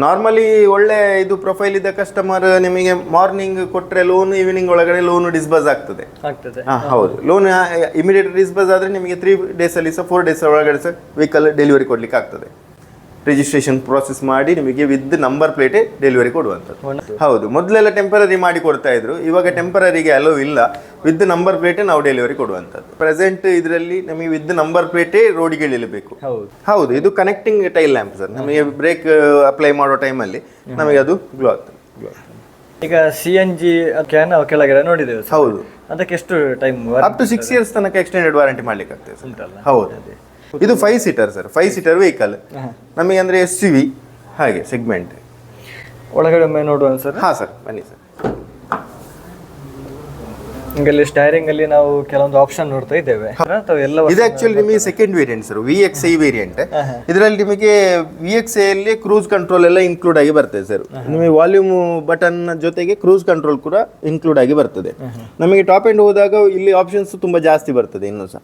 Speaker 2: ನಾರ್ಮಲಿ ಒಳ್ಳೆ ಇದು ಪ್ರೊಫೈಲ್ ಇದ್ದ ಕಸ್ಟಮರ್ ನಿಮಗೆ ಮಾರ್ನಿಂಗ್ ಕೊಟ್ಟರೆ ಲೋನ್ ಈವ್ನಿಂಗ್ ಒಳಗಡೆ ಲೋನ್ ಡಿಸ್ಬರ್ಸ್ ಆಗ್ತದೆ.
Speaker 1: ಆಗ್ತದೆ.
Speaker 2: ಹೌದು, ಲೋನ್ ಇಮಿಡಿಯೇಟ್ ಡಿಸ್ಬರ್ಸ್ ಆದರೆ ನಿಮಗೆ 3 days ಅಲ್ಲಿ ಸಹ 4 days ಒಳಗಡೆ ಸಹ ವೆಹಿಕಲ್ ಡೆಲಿವರಿ ಕೊಡ್ಲಿಕ್ಕೆ ಆಗ್ತದೆ. ರಿಜಿಸ್ಟ್ರೇಷನ್ ಪ್ರೋಸೆಸ್ ಮಾಡಿ ನಿಮಗೆ ವಿತ್ ನಂಬರ್ ಪ್ಲೇಟೇ ಡೆಲಿವರಿ ಕೊಡುವಂಥದ್ದು. ಹೌದು, ಮೊದಲೆಲ್ಲ ಟೆಂಪರರಿ ಮಾಡಿ ಕೊಡ್ತಾ ಇದ್ರು, ಇವಾಗ ಟೆಂಪರರಿಗೆ ಅಲೋ ಇಲ್ಲ, ವಿತ್ ನಂಬರ್ ಪ್ಲೇಟೇ ನಾವು ಡೆಲಿವರಿ ಕೊಡುವಂಥದ್ದು. ಪ್ರೆಸೆಂಟ್ ಇದರಲ್ಲಿ ನಮಗೆ ವಿತ್ ನಂಬರ್ ಪ್ಲೇಟೇ ರೋಡಿಗೆ ಇಳಿಬೇಕು. ಹೌದು, ಇದು ಕನೆಕ್ಟಿಂಗ್ ಟೈಲ್ ಲ್ಯಾಂಪ್ ಸರ್. ನಮಗೆ ಬ್ರೇಕ್ ಅಪ್ಲೈ ಮಾಡೋ ಟೈಮಲ್ಲಿ ನಮಗೆ ಅದು ಗ್ಲೋ ಆಗ್ತದೆ.
Speaker 1: ಈಗ CNG ಕ್ಯಾನ್ ಕೆಳಗಡೆ ನೋಡಿದ್ದೇವೆ. ಹೌದು, ಅದಕ್ಕೆ ಎಷ್ಟು ಟೈಮ್?
Speaker 2: ಅಪ್ ಟು 6 years ತನಕ ಎಕ್ಸ್ಟೆಂಡೆಡ್ ವಾರಂಟಿ ಮಾಡ್ಲಿಕ್ಕೆ ಆಗ್ತದೆ. ಹೌದು, ಇದು 5 seater ಸರ್, 5 seater ವೆಹಿಕಲ್ ನಮಗೆ ಅಂದರೆ SUV ಹಾಗೆ ಸೆಗ್ಮೆಂಟ್.
Speaker 1: ಒಳಗಡೆ ಒಮ್ಮೆ ನೋಡುವ ಸರ್.
Speaker 2: ಹಾಂ ಸರ್, ಬನ್ನಿ ಸರ್.
Speaker 1: ಇಲ್ಲಿ ಸ್ಟೈರಿಂಗ್ ಅಲ್ಲಿ ನಾವು ಕೆಲವೊಂದು ಆಪ್ಷನ್ ನೋಡ್ತಾ ಇದ್ದೇವೆ.
Speaker 2: ಇದು ಆಕ್ಚುಲಿ ನಿಮಗೆ second variant sir, VXI variant. ಇದರಲ್ಲಿ ನಿಮಗೆ VXI ಅಲ್ಲಿ ಕ್ರೂಸ್ ಕಂಟ್ರೋಲ್ ಎಲ್ಲ ಇನ್ಕ್ಲೂಡ್ ಆಗಿ ಬರ್ತದೆ ಸರ್. ನಿಮಗೆ ವಾಲ್ಯೂಮ್ ಬಟನ್ ಜೊತೆಗೆ ಕ್ರೂಸ್ ಕಂಟ್ರೋಲ್ ಕೂಡ ಇನ್ಕ್ಲೂಡ್ ಆಗಿ ಬರ್ತದೆ. ನಮಗೆ ಟಾಪ್ ಎಂಡ್ ಹೋದಾಗ ಇಲ್ಲಿ ಆಪ್ಷನ್ಸ್ ತುಂಬಾ ಜಾಸ್ತಿ ಬರ್ತದೆ ಇನ್ನೂ ಸಹ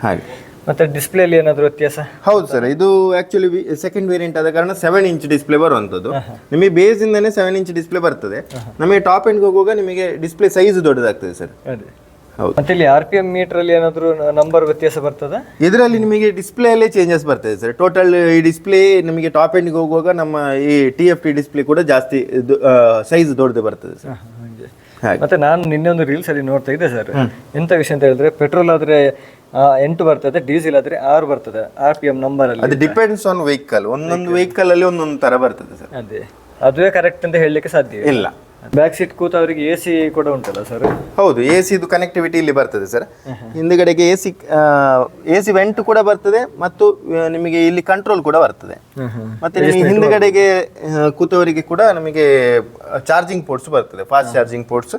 Speaker 2: ಹಾಗೆ.
Speaker 1: ಮತ್ತೆ ಡಿಸ್ಪ್ಲೇ ಅಲ್ಲಿ ಏನಾದರೂ ವ್ಯತ್ಯಾಸ?
Speaker 2: ಹೌದು ಸರ್, ಇದು ಆಕ್ಚುಲಿ ಸೆಕೆಂಡ್ ವೇರಿಯಂಟ್ ಆದ ಕಾರಣ 7 inch ಡಿಸ್ಪ್ಲೇ ಬರುವಂಥದ್ದು. ನಿಮಗೆ ಬೇಸ್ ಇಂದಾನೆ 7 inch ಡಿಸ್ಪ್ಲೇ ಬರ್ತದೆ. ನಮಗೆ ಟಾಪ್ ಎಂಡ್ ಹೋಗುವಾಗ ನಿಮಗೆ ಡಿಸ್ಪ್ಲೇ ಸೈಜ್ ದೊಡ್ಡದಾಗ್ತದೆ ಸರ್. ಹೌದು.
Speaker 1: ಮತ್ತೆ ಇಲ್ಲಿ RPM ಮೀಟರ್ ಅಲ್ಲಿ ಏನಾದರೂ ನಂಬರ್ ವ್ಯತ್ಯಾಸ ಬರ್ತದೆ?
Speaker 2: ಇದರಲ್ಲಿ ನಿಮಗೆ ಡಿಸ್ಪ್ಲೇ ಅಲ್ಲೇ ಚೇಂಜಸ್ ಬರ್ತದೆ ಸರ್. ಟೋಟಲ್ ಈ ಡಿಸ್ಪ್ಲೇ ನಿಮಗೆ ಟಾಪ್ ಎಂಡ್ ಹೋಗುವಾಗ ನಮ್ಮ ಈ TFT ಡಿಸ್ಪ್ಲೇ ಕೂಡ ಜಾಸ್ತಿ ಸೈಜ್ ದೊಡ್ಡದು ಬರ್ತದೆ ಸರ್.
Speaker 1: ಮತ್ತೆ ನಾನು ನಿನ್ನೆ ಒಂದು ರೀಲ್ಸ್ ಅಲ್ಲಿ ನೋಡ್ತಾ ಇದ್ದೆ ಸರ್. ಎಂತ ವಿಷಯ ಅಂತ ಹೇಳಿದ್ರೆ, ಪೆಟ್ರೋಲ್ ಆದ್ರೆ 8 ಬರ್ತದೆ, ಡೀಸೆಲ್ ಆದ್ರೆ 6 ಬರ್ತದೆ RPM ನಂಬರ್ ಅಲ್ಲಿ.
Speaker 2: ಅದು ಡಿಪೆಂಡ್ಸ್ ಆನ್ ವೆಹಿಕಲ್, ಒಂದೊಂದು ವೆಹಿಕಲ್ ಅಲ್ಲಿ ಒಂದೊಂದು ತರ ಬರ್ತದೆ ಸರ್.
Speaker 1: ಅದುವೇ ಕರೆಕ್ಟ್ ಅಂತ ಹೇಳಲಿಕ್ಕೆ ಸಾಧ್ಯ
Speaker 2: ಇಲ್ಲ.
Speaker 1: ಬ್ಯಾಕ್ ಸೀಟ್ ಕೂತವರಿಗೆ AC ಕೂಡ ಉಂಟಲ್ಲ ಸರ್?
Speaker 2: ಹೌದು, AC ಇದು ಕನೆಕ್ಟಿವಿಟಿ ಇಲ್ಲಿ ಬರ್ತದೆ ಸರ್. ಹಿಂದುಗಡೆಗೆ AC ವೆಂಟ್ ಕೂಡ ಬರ್ತದೆ ಮತ್ತು ನಿಮಗೆ ಇಲ್ಲಿ ಕಂಟ್ರೋಲ್ ಕೂಡ ಬರ್ತದೆ. ಮತ್ತೆ ನಿಮಗೆ ಹಿಂದುಗಡೆಗೆ ಕೂತವರಿಗೆ ಕೂಡ ನಮಗೆ ಚಾರ್ಜಿಂಗ್ ಪೋರ್ಟ್ಸ್ ಬರ್ತದೆ, fast charging ports,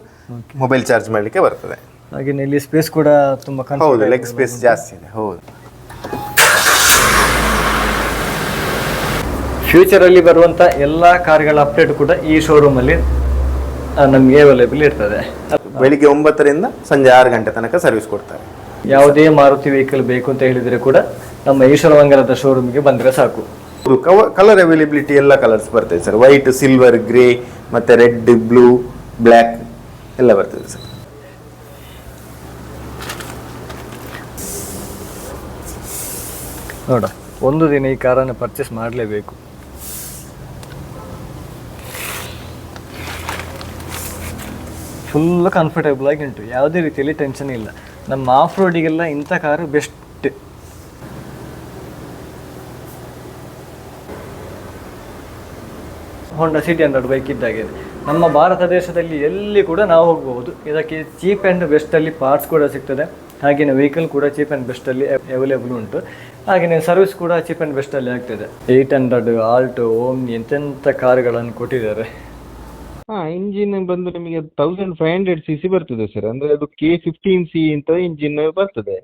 Speaker 2: mobile charge ಮಾಡಲಿಕ್ಕೆ ಬರ್ತದೆ.
Speaker 1: ಹಾಗೆ ಇಲ್ಲಿ ಸ್ಪೇಸ್ ಕೂಡ ತುಂಬಾ
Speaker 2: ಹೌದು, ಲೆಗ್ ಸ್ಪೇಸ್ ಜಾಸ್ತಿ ಇದೆ. ಹೌದು.
Speaker 1: ಫ್ಯೂಚರ್ ಅಲ್ಲಿ ಬರುವಂತ ಎಲ್ಲಾ ಕಾರ್ಗಳ ಅಪ್ಡೇಟ್ ಕೂಡ ಈ ಶೋರೂಮ್ ಅಲ್ಲಿ ನಮಗೆ ಅವೈಲೇಬಲ್ ಇರ್ತದೆ.
Speaker 2: ಬೆಳಿಗ್ಗೆ 9 ರಿಂದ ಸಂಜೆ 6 ಗಂಟೆ ತನಕ ಸರ್ವಿಸ್ ಕೊಡ್ತಾರೆ.
Speaker 1: ಯಾವುದೇ ಮಾರುತಿ ವೆಹಿಕಲ್ ಬೇಕು ಅಂತ ಹೇಳಿದ್ರೆ ಕೂಡ ನಮ್ಮ ಈಶ್ವರಮಂಗಲದ ಶೋರೂಮ್ಗೆ ಬಂದ್ರೆ ಸಾಕು.
Speaker 2: ಕಲರ್ ಅವೈಲೇಬಿಲಿಟಿ ಎಲ್ಲ ಕಲರ್ಸ್ ಬರ್ತದೆ ಸರ್. ವೈಟ್, ಸಿಲ್ವರ್, ಗ್ರೇ ಮತ್ತೆ ರೆಡ್, ಬ್ಲೂ, ಬ್ಲ್ಯಾಕ್ ಎಲ್ಲ ಬರ್ತದೆ ಸರ್.
Speaker 1: ನೋಡ, ಒಂದು ದಿನ ಈ ಕಾರನ್ನು ಪರ್ಚೇಸ್ ಮಾಡಲೇಬೇಕು. ಫುಲ್ ಕಂಫರ್ಟೇಬಲ್ ಆಗಿ ಉಂಟು, ಯಾವುದೇ ರೀತಿಯಲ್ಲಿ ಟೆನ್ಷನ್ ಇಲ್ಲ. ನಮ್ಮ ಆಫ್ ರೋಡಿಗೆಲ್ಲ ಇಂಥ ಕಾರು ಬೆಸ್ಟ್. ಹೋಂಡಾ CT100 ಬೈಕ್ ಇದ್ದಾಗೆ ನಮ್ಮ ಭಾರತ ದೇಶದಲ್ಲಿ ಎಲ್ಲಿ ಕೂಡ ನಾವು ಹೋಗಬಹುದು. ಇದಕ್ಕೆ ಚೀಪ್ ಆ್ಯಂಡ್ ಬೆಸ್ಟಲ್ಲಿ ಪಾರ್ಟ್ಸ್ ಕೂಡ ಸಿಗ್ತದೆ. ಹಾಗೆಯೇ ವೆಹಿಕಲ್ ಕೂಡ ಚೀಪ್ ಆ್ಯಂಡ್ ಬೆಸ್ಟಲ್ಲಿ ಅವೈಲೇಬಲ್ ಉಂಟು. ಹಾಗೆಯೇ ಸರ್ವಿಸ್ ಕೂಡ ಚೀಪ್ ಆ್ಯಂಡ್ ಬೆಸ್ಟಲ್ಲಿ ಆಗ್ತದೆ. 800, ಆಲ್ಟೋ, ಓಮ್ನಿ ಎಂತೆಂಥ ಕಾರುಗಳನ್ನು ಕೊಟ್ಟಿದ್ದಾರೆ.
Speaker 3: ಇಂಜಿನ್ ಬಂದು ನಿಮಗೆ 1500 cc ಬರ್ತದೆ ಸರ್. ಅಂದ್ರೆ ಅದು K15C ಅಂತ ಇಂಜಿನ್ ಬರ್ತದೆ.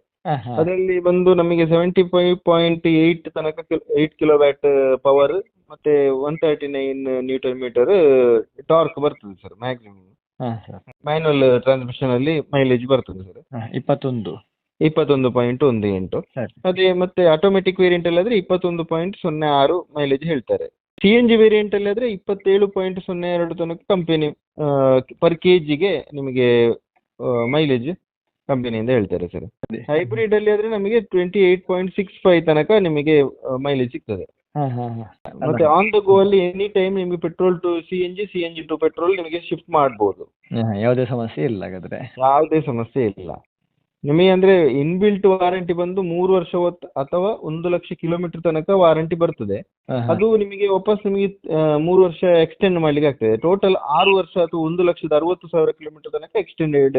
Speaker 3: ಅದರಲ್ಲಿ ಬಂದು ನಮಗೆ 75.8 ತನಕ 8 ಕಿಲೋವ್ಯಾಟ್ ಪವರ್ ಮತ್ತೆ 139 ನ್ಯೂಟನ್ ಮೀಟರ್ ಟಾರ್ಕ್ ಬರ್ತದೆ ಸರ್ ಮ್ಯಾಕ್ಸಿಮಮ್. ಮ್ಯಾನ್ಯುವಲ್ ಟ್ರಾನ್ಸ್ಮಿಷನ್ ಅಲ್ಲಿ ಮೈಲೇಜ್ ಬರ್ತದೆ ಸರ್ 21.18. ಅದೇ ಮತ್ತೆ ಆಟೋಮೆಟಿಕ್ ವೇರಿಯಂಟ್ ಅಲ್ಲಿ ಆದ್ರೆ 21.06 ಮೈಲೇಜ್ ಹೇಳ್ತಾರೆ. CNG ವೇರಿಯಂಟ್ ಅಲ್ಲಿ ಆದ್ರೆ 27.02 ತನಕ ಕಂಪನಿ ಪರ್ ಕೆಜಿಗೆ ನಿಮಗೆ ಮೈಲೇಜ್ ಕಂಪನಿಯಿಂದ ಹೇಳ್ತಾರೆ ಸರ್. ಹೈಬ್ರಿಡ್ ಅಲ್ಲಿ ಆದ್ರೆ ನಮಗೆ 28.65 ತನಕ ನಿಮಗೆ ಮೈಲೇಜ್ ಸಿಗ್ತದೆ. ಮತ್ತೆ ಆನ್ ದ ಗೋ ಅಲ್ಲಿ ಎನಿ ಟೈಮ್ ನಿಮಗೆ petrol to CNG to petrol ನಿಮಗೆ ಶಿಫ್ಟ್ ಮಾಡಬಹುದು.
Speaker 1: ಯಾವುದೇ ಸಮಸ್ಯೆ ಇಲ್ಲ, ಹಾಗಾದ್ರೆ
Speaker 3: ಯಾವುದೇ ಸಮಸ್ಯೆ ಇಲ್ಲ ನಿಮಗೆ. ಅಂದ್ರೆ ಇನ್ಬಿಲ್ಟ್ ವಾರಂಟಿ ಬಂದು 3 ವರ್ಷ ಅಥವಾ 1 ಲಕ್ಷ ಕಿಲೋಮೀಟರ್ ತನಕ ವಾರಂಟಿ ಬರ್ತದೆ. ಅದು ನಿಮಗೆ ವಾಪಸ್ ನಿಮಗೆ 3 ವರ್ಷ ಎಕ್ಸ್ಟೆಂಡ್ ಮಾಡ್ಲಿಕ್ಕೆ ಆಗ್ತದೆ. ಟೋಟಲ್ 6 ವರ್ಷ ಅಥವಾ 1,60,000 ಕಿಲೋಮೀಟರ್ ತನಕ ಎಕ್ಸ್ಟೆಂಡೆಡ್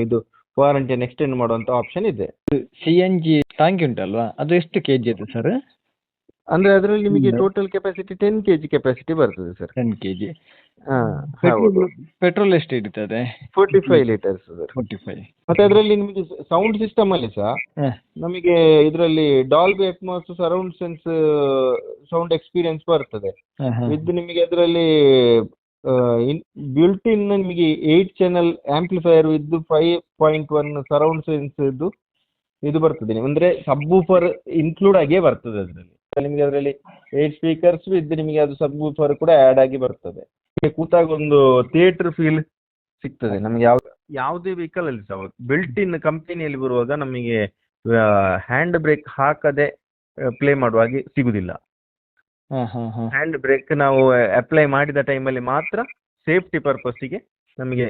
Speaker 3: ಇದು ವಾರಂಟಿಯನ್ನು ಎಕ್ಸ್ಟೆಂಡ್ ಮಾಡುವಂತ ಆಪ್ಷನ್ ಇದೆ.
Speaker 1: CNG ಟಾಂಕಿ ಉಂಟಲ್ವಾ, ಅದು ಎಷ್ಟು kg ಇದೆ ಸರ್?
Speaker 3: ಅಂದ್ರೆ ಅದರಲ್ಲಿ ನಿಮಗೆ ಟೋಟಲ್ ಕೆಪಾಸಿಟಿ 10 kg ಕೆಪಾಸಿಟಿ ಬರ್ತದೆ ಸರ್.
Speaker 1: 10 kg. ಪೆಟ್ರೋಲ್ ಎಷ್ಟು ಹಿಡಿತದೆ?
Speaker 3: 45 ಲೀಟರ್ಸ್ ಸರ್.
Speaker 1: 45.
Speaker 3: ಮತ್ತೆ ಅದರಲ್ಲಿ ನಿಮಗೆ ಸೌಂಡ್ ಸಿಸ್ಟಮ್ ಅಲ್ಲಿ ಸಹ ನಮಗೆ ಇದರಲ್ಲಿ Dolby Atmos surround sense sound experience ಬರ್ತದೆ. ವಿತ್ ನಿಮಗೆ ಅದರಲ್ಲಿ ಬಿಲ್ಟ್ ಇನ್ ನಿಮಗೆ 8 channel amplifier with 5.1 surround sense ಇದು ಬರ್ತದೆ. ಅಂದ್ರೆ ಸಬ್ ವೂಫರ್ ಇನ್ಕ್ಲೂಡ್ ಆಗಿಯೇ ಬರ್ತದೆ ಅದರಲ್ಲಿ. ನಿಮಗೆ ಅದರಲ್ಲಿ 8 ಸ್ಪೀಕರ್ಸ್ ಇದ್ದು ನಿಮಗೆ ಅದು ಸಬ್ ವೂಫರ್ ಕೂಡ ಆ್ಯಡ್ ಆಗಿ ಬರ್ತದೆ. ನಿಮಗೆ ಕೂತಾಗ ಒಂದು ಥಿಯೇಟರ್ ಫೀಲ್ ಸಿಗ್ತದೆ ನಮಗೆ. ಯಾವುದೇ ವೆಹಿಕಲ್ ಅಲ್ಲಿ ಸಹ ಬಿಲ್ಟ್ ಇನ್ ಕಂಪನಿಯಲ್ಲಿ ಬರುವಾಗ ನಮಗೆ ಹ್ಯಾಂಡ್ ಬ್ರೇಕ್ ಹಾಕದೆ ಪ್ಲೇ ಮಾಡುವಾಗೆ ಸಿಗುದಿಲ್ಲ. ಹ್ಯಾಂಡ್ ಬ್ರೇಕ್ ನಾವು ಅಪ್ಲೈ ಮಾಡಿದ ಟೈಮಲ್ಲಿ ಮಾತ್ರ ಸೇಫ್ಟಿ ಪರ್ಪಸ್ಸಿಗೆ ನಮಗೆ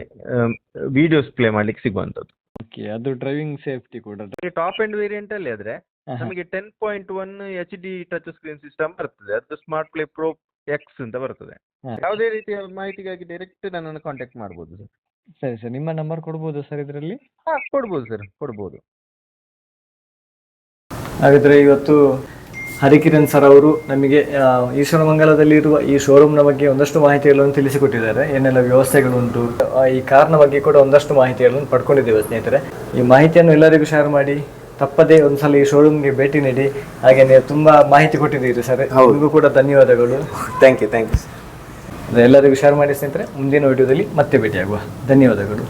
Speaker 3: ವಿಡಿಯೋಸ್ ಪ್ಲೇ ಮಾಡ್ಲಿಕ್ಕೆ ಸಿಗುವಂಥದ್ದು.
Speaker 1: ಓಕೆ, ಅದು ಡ್ರೈವಿಂಗ್ ಸೇಫ್ಟಿ ಕೂಡ.
Speaker 3: ಟಾಪ್ ಎಂಡ್ ವೇರಿಯಂಟ್ ಅಲ್ಲಿ ಆದ್ರೆ ನಮಗೆ 10.1 HD ಟಚ್ ಸ್ಕ್ರೀನ್ ಸಿಸ್ಟಮ್ ಬರ್ತದೆ. ಅದು ಸ್ಮಾರ್ಟ್ ಪ್ಲೇ ಪ್ರೋ ಎಕ್ಸ್ ಅಂತ ಬರ್ತದೆ. ಯಾವುದೇ ರೀತಿಯ ಮಾಹಿತಿಗಾಗಿ ಡೈರೆಕ್ಟ್ ನನ್ನನ್ನು ಕಾಂಟ್ಯಾಕ್ಟ್ ಮಾಡ್ಬೋದು ಸರ್.
Speaker 1: ಸರಿ ಸರ್, ನಿಮ್ಮ ನಂಬರ್ ಕೊಡ್ಬೋದು ಸರ್ ಇದರಲ್ಲಿ?
Speaker 3: ಕೊಡ್ಬೋದು ಸರ್, ಕೊಡ್ಬೋದು.
Speaker 1: ಹಾಗಾದರೆ ಇವತ್ತು ಹರಿಕಿರಣ್ ಸರ್ ಅವರು ನಮಗೆ ಈಶ್ವರಮಂಗಲದಲ್ಲಿರುವ ಈ ಶೋರೂಮ್ನ ಬಗ್ಗೆ ಒಂದಷ್ಟು ಮಾಹಿತಿಗಳನ್ನು ತಿಳಿಸಿಕೊಟ್ಟಿದ್ದಾರೆ. ಏನೆಲ್ಲ ವ್ಯವಸ್ಥೆಗಳುಂಟು, ಈ ಕಾರ್ನ ಬಗ್ಗೆ ಕೂಡ ಒಂದಷ್ಟು ಮಾಹಿತಿಗಳನ್ನು ಪಡ್ಕೊಂಡಿದ್ದೇವೆ ಸ್ನೇಹಿತರೆ. ಈ ಮಾಹಿತಿಯನ್ನು ಎಲ್ಲರಿಗೂ ಶೇರ್ ಮಾಡಿ, ತಪ್ಪದೇ ಒಂದ್ಸಲ ಈ ಶೋರೂಮ್ಗೆ ಭೇಟಿ ನೀಡಿ. ಹಾಗೆ ನೀವು ತುಂಬ ಮಾಹಿತಿ ಕೊಟ್ಟಿದ್ದೀರಿ ಸರ್, ನಿಮಗೂ ಕೂಡ ಧನ್ಯವಾದಗಳು.
Speaker 2: Thank you.
Speaker 1: ಎಲ್ಲರಿಗೂ ಶೇರ್ ಮಾಡಿ ಸ್ನೇಹಿತರೆ. ಮುಂದಿನ ವಿಡಿಯೋದಲ್ಲಿ ಮತ್ತೆ ಭೇಟಿಯಾಗುವ. ಧನ್ಯವಾದಗಳು.